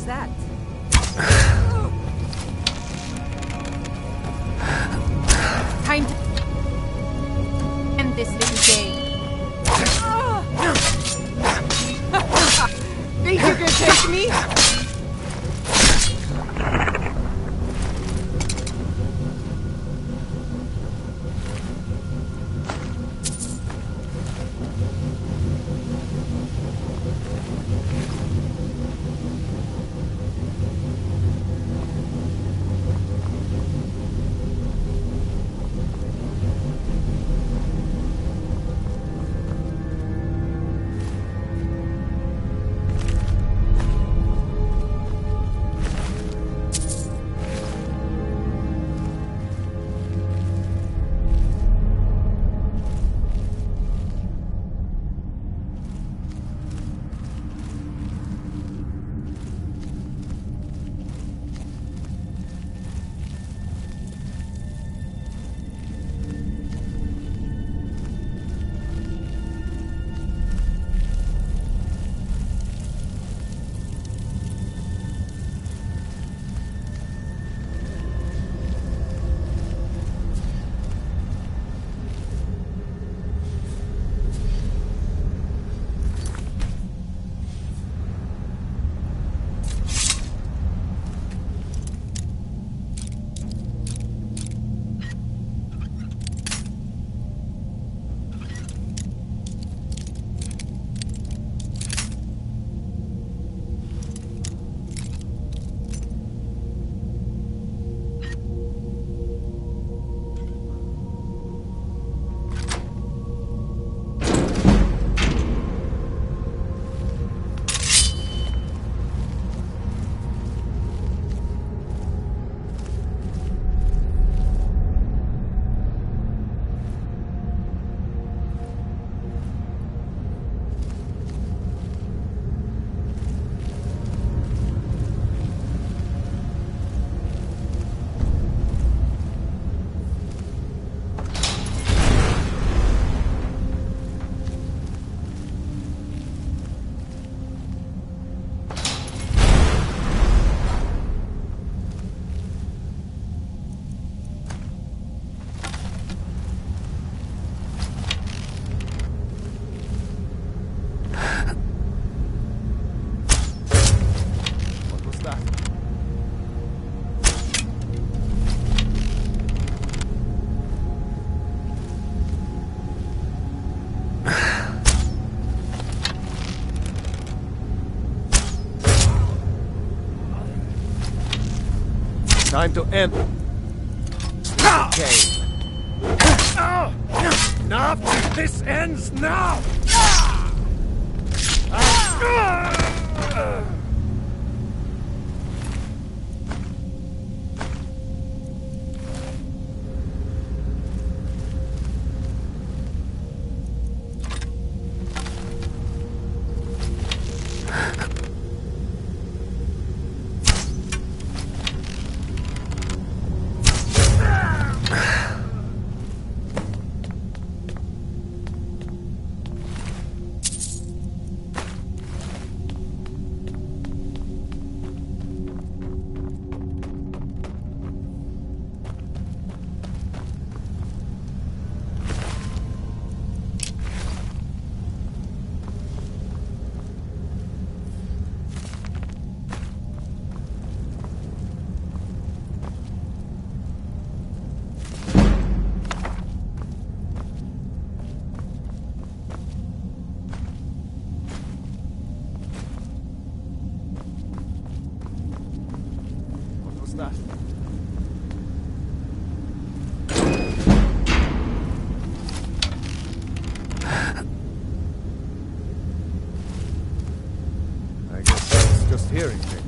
[SPEAKER 13] that? Time to end this little game. Think you can take me?
[SPEAKER 11] Time to end. Okay.
[SPEAKER 4] Enough! This ends now!
[SPEAKER 11] that?
[SPEAKER 4] I guess I was just hearing things.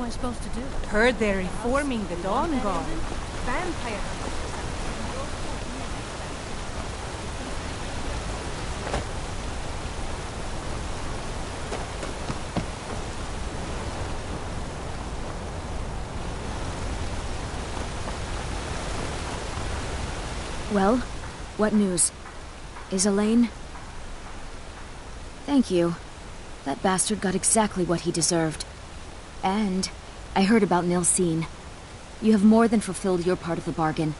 [SPEAKER 16] am I supposed to do?
[SPEAKER 17] Heard they're reforming the Dawn Guard. Vampire.
[SPEAKER 15] Well, what news? Is Elaine? Thank you. That bastard got exactly what he deserved. And I heard about Nilsine. You have more than fulfilled your part of the bargain.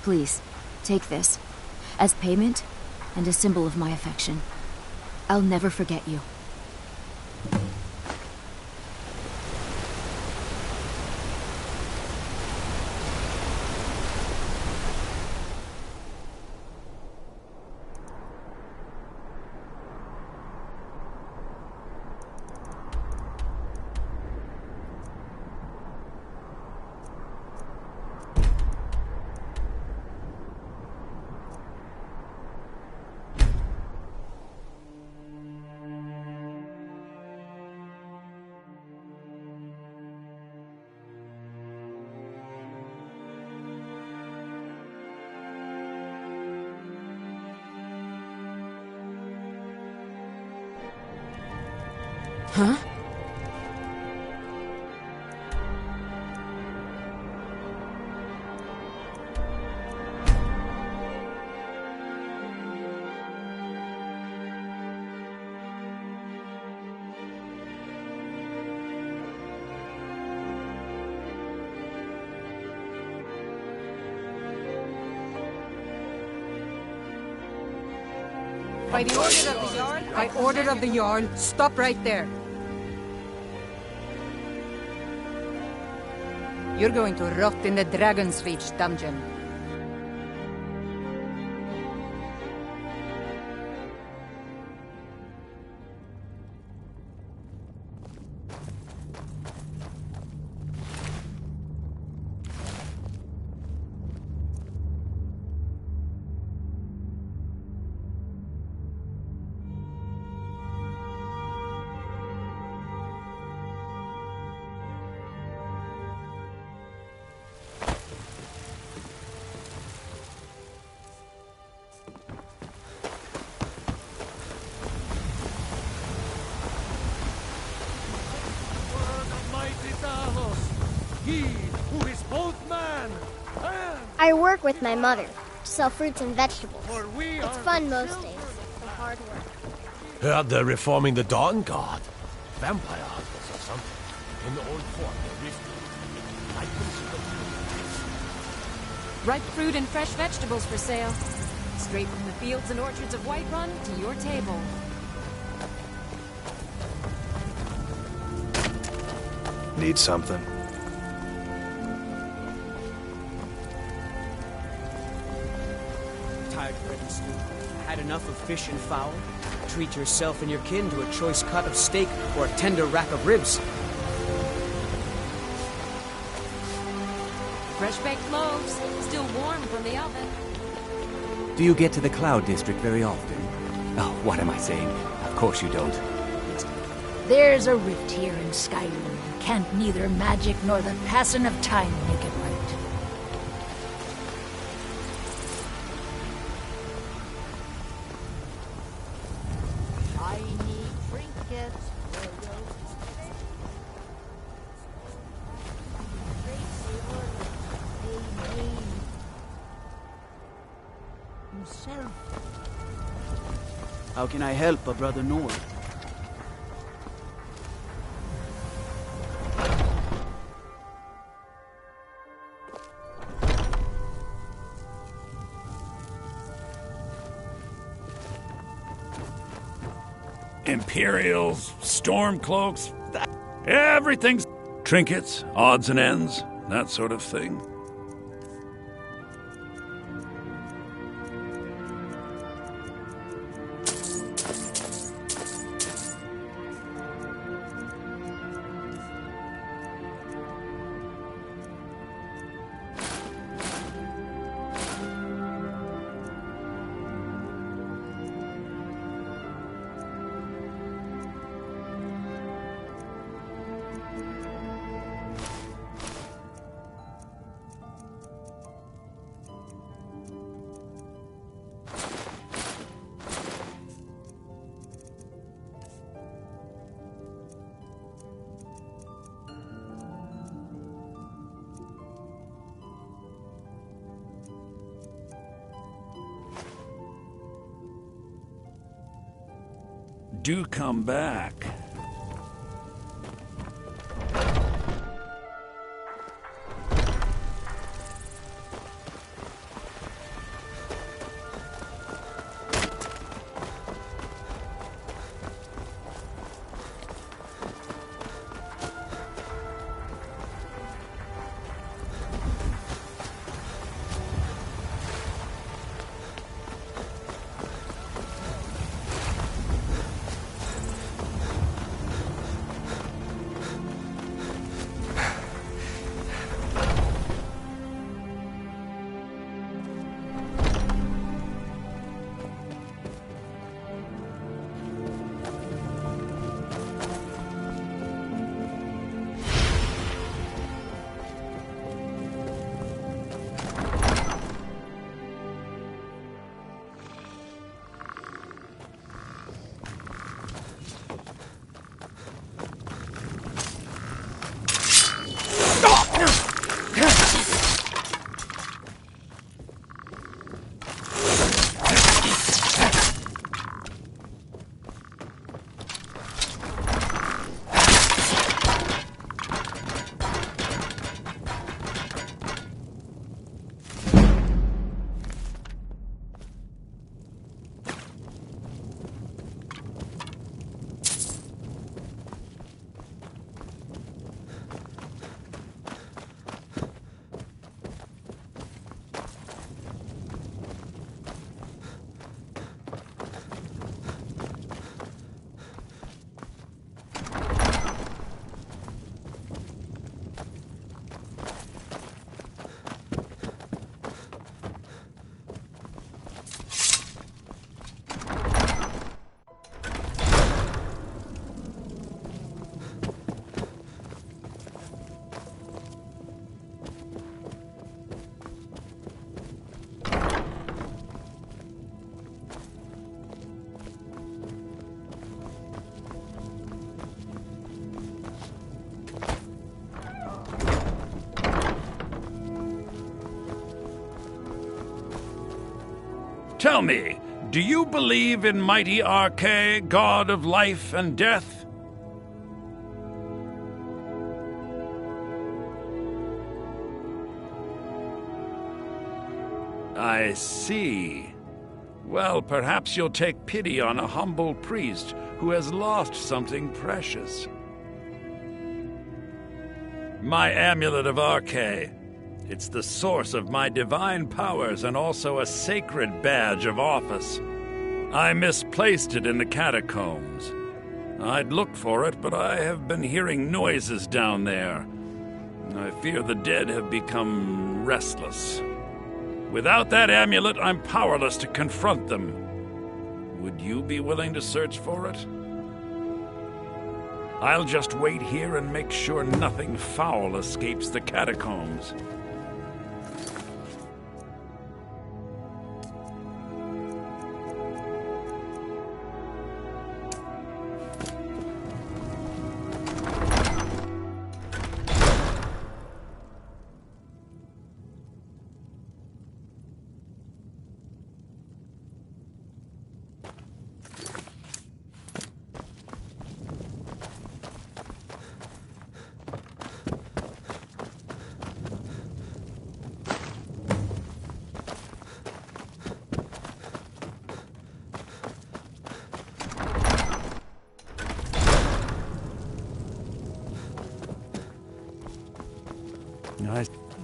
[SPEAKER 15] Please, take this. As payment, and a symbol of my affection. I'll never forget you. Huh?
[SPEAKER 13] By the order of the Jarl, by order of the Jarl, stop right there. You're going to rot in the Dragon's Reach dungeon.
[SPEAKER 4] He who is both man and...
[SPEAKER 19] I work with my mother to sell fruits and vegetables.
[SPEAKER 4] We
[SPEAKER 19] it's fun most days, but hard work.
[SPEAKER 20] Heard they're reforming the Dawn Guard. Vampire hunters or something. In the old fort, they're
[SPEAKER 12] Ripe fruit and fresh vegetables for sale. Straight from the fields and orchards of Whiterun to your table.
[SPEAKER 21] Need something?
[SPEAKER 2] Tired of bread and stew? Had enough of fish and fowl? Treat yourself and your kin to a choice cut of steak or a tender rack of ribs.
[SPEAKER 12] Fresh baked loaves, still warm from the oven.
[SPEAKER 22] Do you get to the Cloud District very often? Oh, what am I saying? Of course you don't.
[SPEAKER 16] There's a rift here in Skyrim. Can't neither magic nor the passing of time make it right.
[SPEAKER 10] I need trinkets. Himself.
[SPEAKER 2] How can I help a brother Nord?
[SPEAKER 4] Imperials, stormcloaks, everything's trinkets, odds and ends, that sort of thing. do come back. Tell me, do you believe in mighty Arche, god of life and death? I see. Well, perhaps you'll take pity on a humble priest who has lost something precious. My amulet of Arche. It's the source of my divine powers and also a sacred badge of office. I misplaced it in the catacombs. I'd looked for it, but I have been hearing noises down there. I fear the dead have become restless. Without that amulet, I'm powerless to confront them. Would you be willing to search for it? I'll just wait here and make sure nothing foul escapes the catacombs.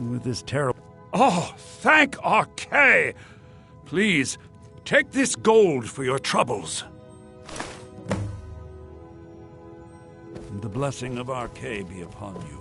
[SPEAKER 4] With this terrible... Oh, thank Arche! Please, take this gold for your troubles. And the blessing of Arche be upon you.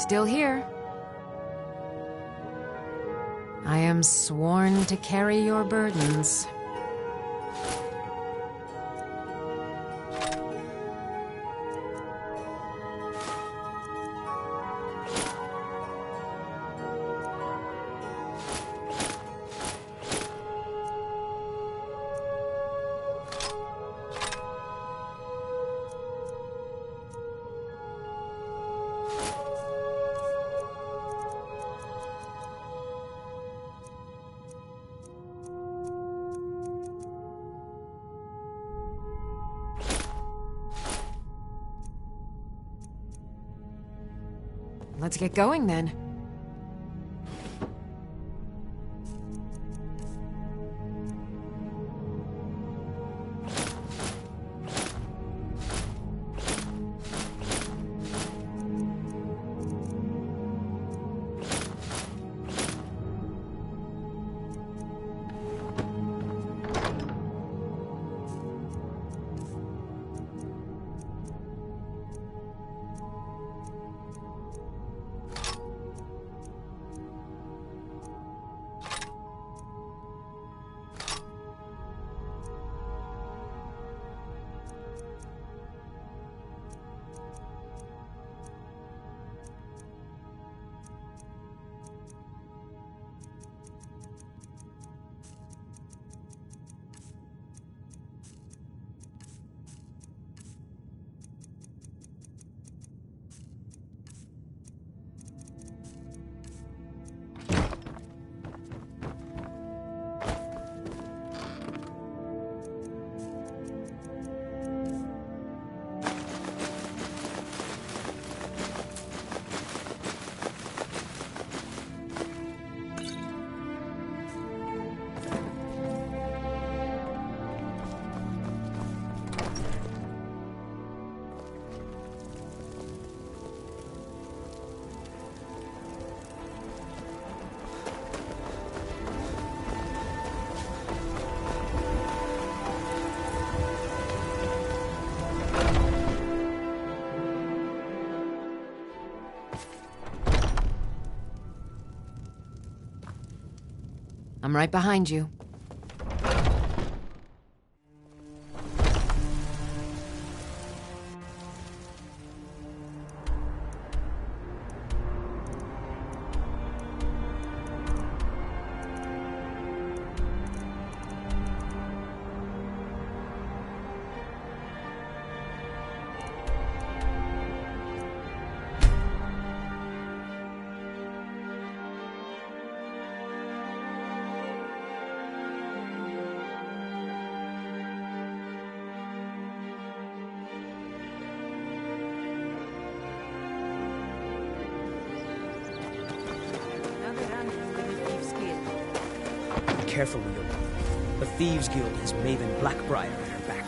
[SPEAKER 12] still here. I am sworn to carry your burdens. Let's get going then. I'm right behind you.
[SPEAKER 2] Careful, Wheel. The Thieves Guild has Maven Blackbriar at her back.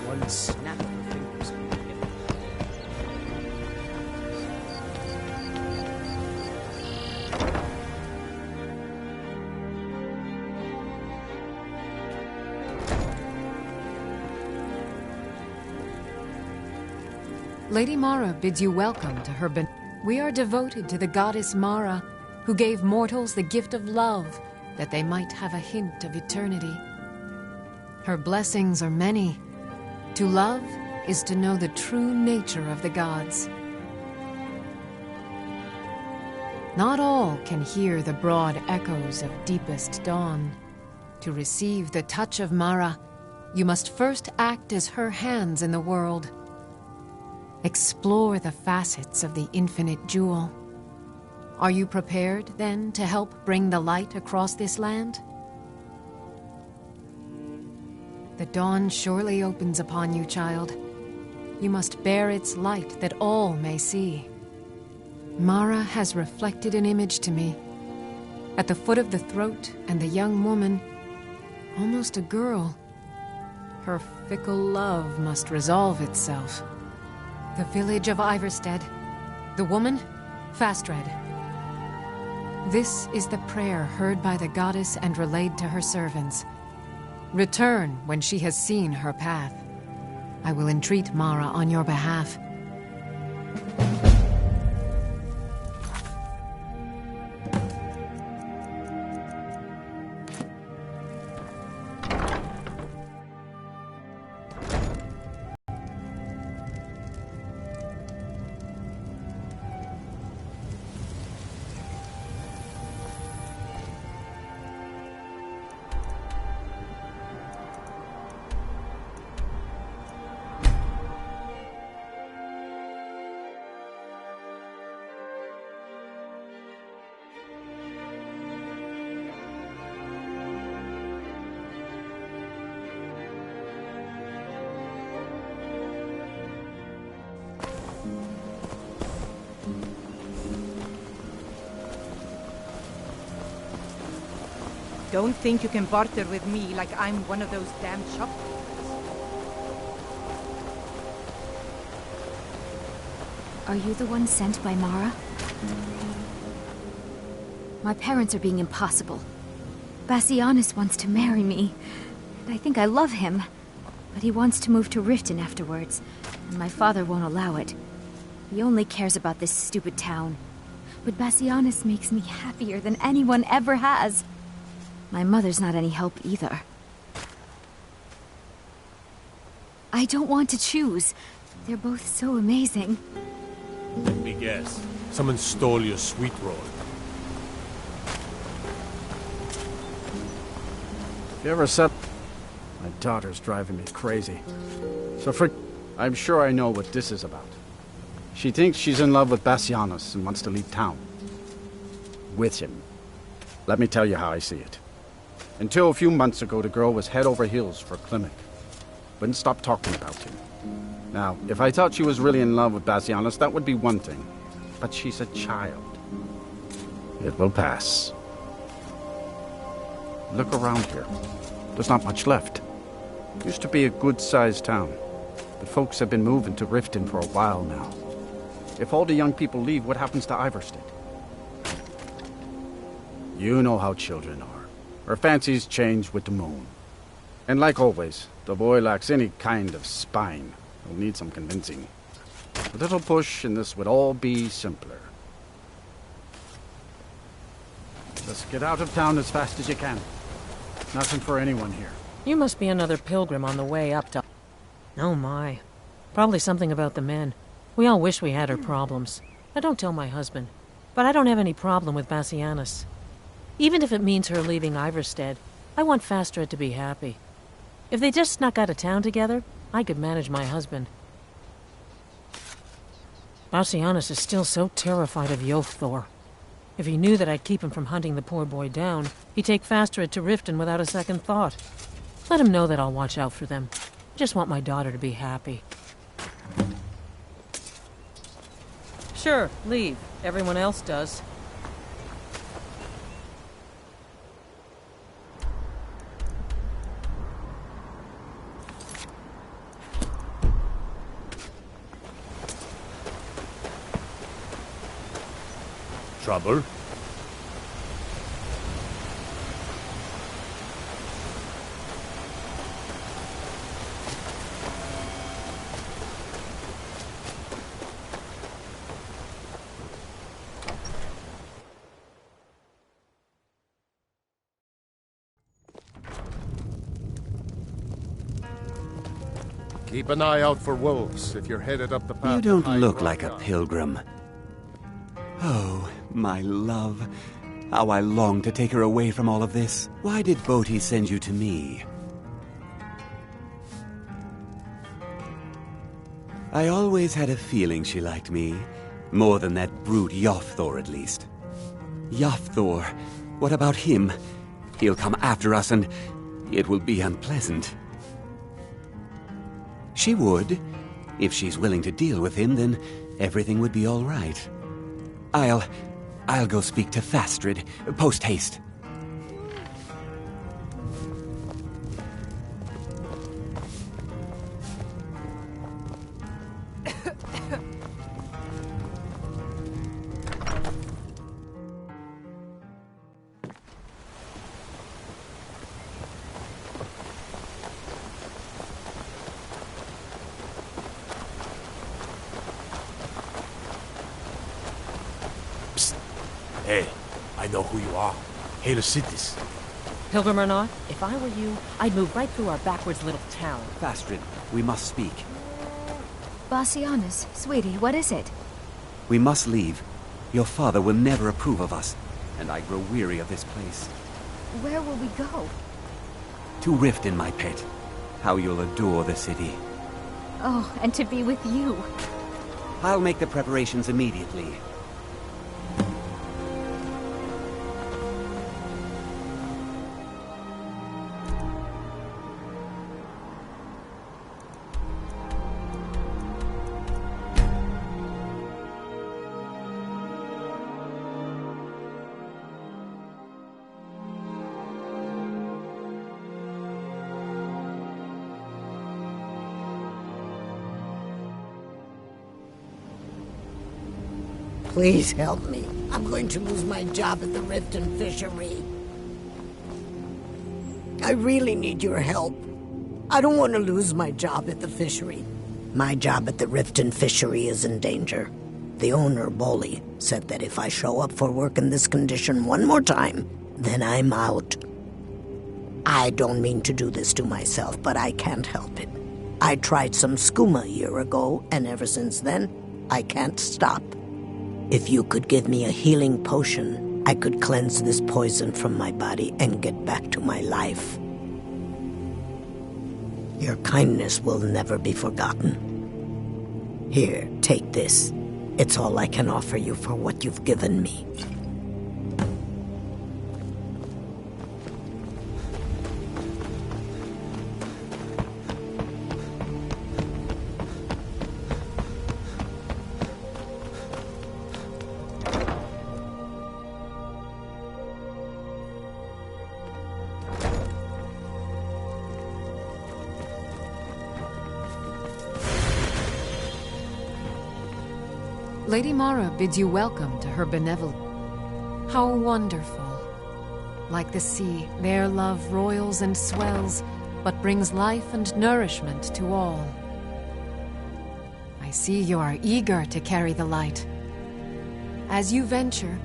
[SPEAKER 2] One snap of her fingers can be hit.
[SPEAKER 12] Lady Mara bids you welcome to her We are devoted to the goddess Mara, who gave mortals the gift of love, that they might have a hint of eternity. Her blessings are many. To love is to know the true nature of the gods. Not all can hear the broad echoes of deepest dawn. To receive the touch of Mara, you must first act as her hands in the world. Explore the facets of the infinite jewel. Are you prepared, then, to help bring the light across this land? The dawn surely opens upon you, child. You must bear its light that all may see. Mara has reflected an image to me. At the foot of the throat and the young woman, almost a girl. Her fickle love must resolve itself. The village of Iverstead. The woman, Fastred. This is the prayer heard by the goddess and relayed to her servants. Return when she has seen her path. I will entreat Mara on your behalf.
[SPEAKER 17] Don't think you can barter with me like I'm one of those damn shopkeepers.
[SPEAKER 15] Are you the one sent by Mara? My parents are being impossible. Bassianus wants to marry me, and I think I love him. But he wants to move to Riften afterwards, and my father won't allow it. He only cares about this stupid town. But Bassianus makes me happier than anyone ever has. My mother's not any help either. I don't want to choose. They're both so amazing.
[SPEAKER 20] Let me guess. Someone stole your sweet roll.
[SPEAKER 6] You ever said... My daughter's driving me crazy. I'm sure I know what this is about. She thinks she's in love with Bassianus and wants to leave town. With him. Let me tell you how I see it. Until a few months ago, the girl was head over heels for Klimek. Wouldn't stop talking about him. Now, if I thought she was really in love with Bassianus, that would be one thing. But she's a child. It will pass. Look around here. There's not much left. Used to be a good-sized town. But folks have been moving to Riften for a while now. If all the young people leave, what happens to Ivarstead? You know how children are. Her fancies change with the moon. And like always, the boy lacks any kind of spine. He'll need some convincing. A little push and this would all be simpler. Just get out of town as fast as you can. Nothing for anyone here.
[SPEAKER 18] You must be another pilgrim on the way up to... Oh my. Probably something about the men. We all wish we had her problems. I don't tell my husband. But I don't have any problem with Bassianus. Even if it means her leaving Ivarstead, I want Fastred to be happy. If they just snuck out of town together, I could manage my husband. Bassianus is still so terrified of Yofthor. If he knew that I'd keep him from hunting the poor boy down, he'd take Fastred to Riften without a second thought. Let him know that I'll watch out for them. I just want my daughter to be happy. Sure, leave. Everyone else does.
[SPEAKER 20] Trouble? Keep an eye out for wolves if you're headed up the path.
[SPEAKER 22] You don't look like a pilgrim. Oh, my love. How I long to take her away from all of this. Why did Boti send you to me? I always had a feeling she liked me. More than that brute Yofthor, at least. Yofthor. What about him? He'll come after us and it will be unpleasant. She would. If she's willing to deal with him, then everything would be all right. I'll go speak to Fastred, post-haste.
[SPEAKER 20] Hey, I know who you are. Hail cities.
[SPEAKER 18] Pilgrim or not, if I were you, I'd move right through our backwards little town.
[SPEAKER 22] Fastred, we must speak.
[SPEAKER 15] Bassianus, sweetie, what is it?
[SPEAKER 22] We must leave. Your father will never approve of us, and I grow weary of this place.
[SPEAKER 15] Where will we go?
[SPEAKER 22] To Riften, my pet. How you'll adore the city.
[SPEAKER 15] Oh, and to be with you.
[SPEAKER 22] I'll make the preparations immediately.
[SPEAKER 1] Please help me. I'm going to lose my job at the Riften Fishery. I really need your help. I don't want to lose my job at the fishery. My job at the Riften Fishery is in danger. The owner, Bolly, said that if I show up for work in this condition one more time, then I'm out. I don't mean to do this to myself, but I can't help it. I tried some skooma a year ago, and ever since then, I can't stop. If you could give me a healing potion, I could cleanse this poison from my body and get back to my life. Your kindness will never be forgotten. Here, take this. It's all I can offer you for what you've given me.
[SPEAKER 12] Lady Mara bids you welcome to her benevolence. How wonderful. Like the sea, their love roils and swells, but brings life and nourishment to all. I see you are eager to carry the light. As you venture,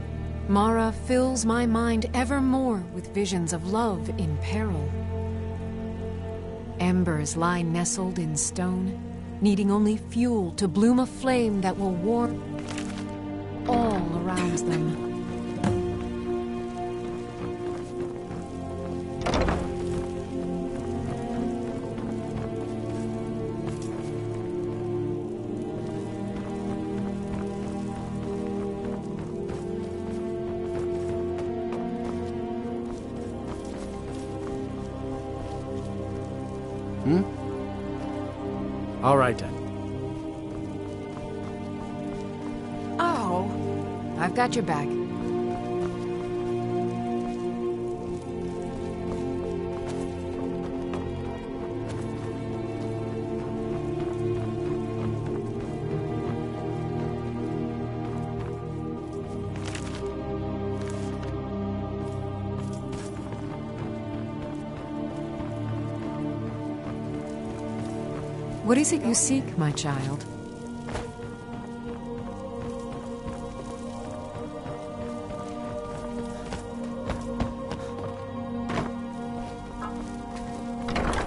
[SPEAKER 12] Mara fills my mind ever more with visions of love in peril. Embers lie nestled in stone, needing only fuel to bloom a flame that will warm all around them.
[SPEAKER 6] All right, then.
[SPEAKER 12] Oh, I've got your back. What is it you seek, my child?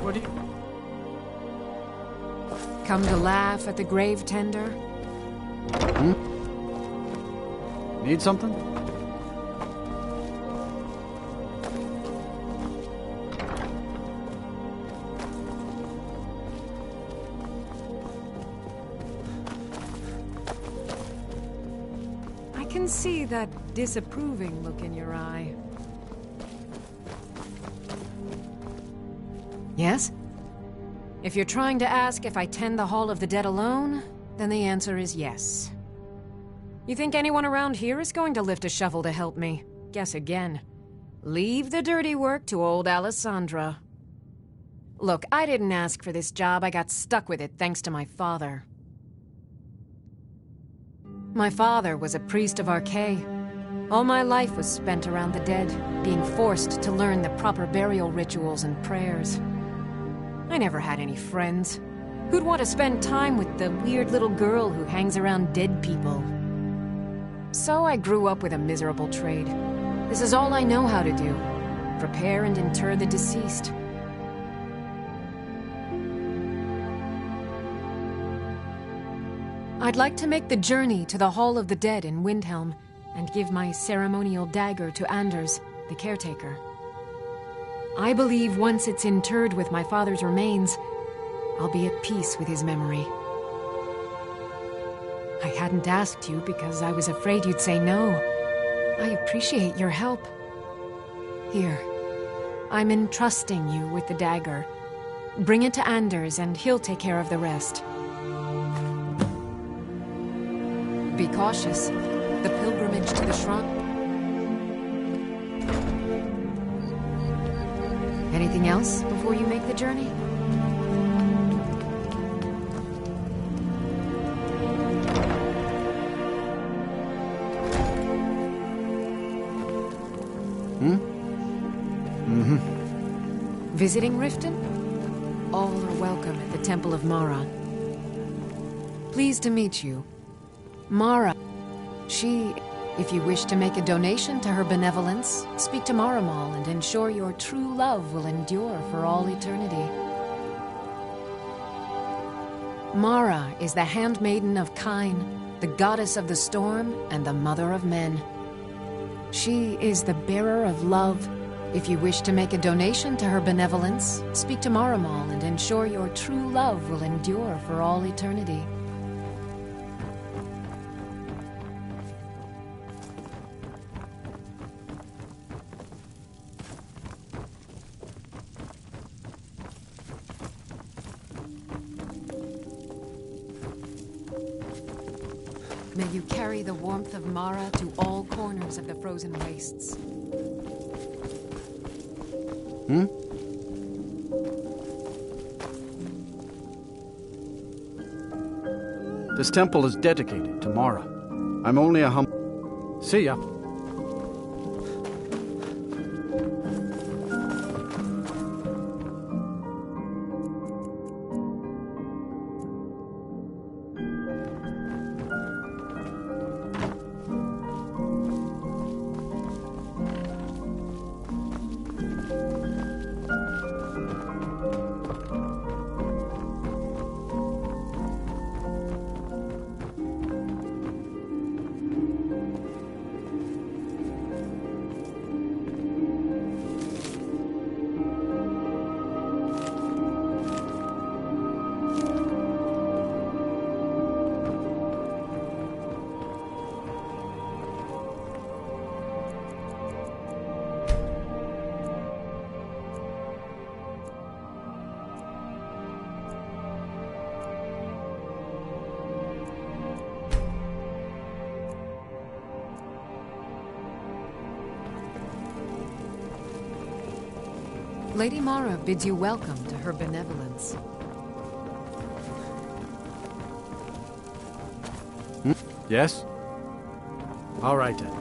[SPEAKER 6] What do you...
[SPEAKER 12] Come to laugh at the grave tender?
[SPEAKER 6] Need something?
[SPEAKER 12] I can see that disapproving look in your eye. Yes? If you're trying to ask if I tend the Hall of the Dead alone, then the answer is yes. You think anyone around here is going to lift a shovel to help me? Guess again. Leave the dirty work to old Alessandra. Look, I didn't ask for this job. I got stuck with it thanks to my father. My father was a priest of Archay. All my life was spent around the dead, being forced to learn the proper burial rituals and prayers. I never had any friends. Who'd want to spend time with the weird little girl who hangs around dead people? So I grew up with a miserable trade. This is all I know how to do. Prepare and inter the deceased. I'd like to make the journey to the Hall of the Dead in Windhelm and give my ceremonial dagger to Anders, the caretaker. I believe once it's interred with my father's remains, I'll be at peace with his memory. I hadn't asked you because I was afraid you'd say no. I appreciate your help. Here, I'm entrusting you with the dagger. Bring it to Anders and he'll take care of the rest. Be cautious. The pilgrimage to the shrine. Anything else before you make the journey? Visiting Riften? All are welcome at the Temple of Mara. Pleased to meet you. Mara. She... If you wish to make a donation to her benevolence, speak to Maramal and ensure your true love will endure for all eternity. Mara is the handmaiden of Kine, the goddess of the storm and the mother of men. She is the bearer of love. If you wish to make a donation to her benevolence, speak to Maramal and ensure your true love will endure for all eternity. May you carry the warmth of Mara to all corners of the frozen wastes.
[SPEAKER 6] This temple is dedicated to Mara. I'm only a See ya.
[SPEAKER 12] Lady Mara bids you welcome to her benevolence.
[SPEAKER 6] Yes? All right then.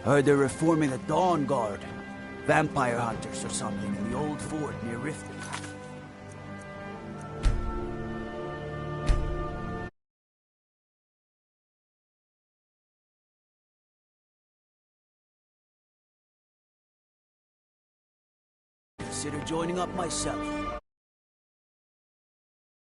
[SPEAKER 7] Heard they're reforming the Dawn Guard. Vampire hunters or something in the old fort near Riften. Consider joining up myself.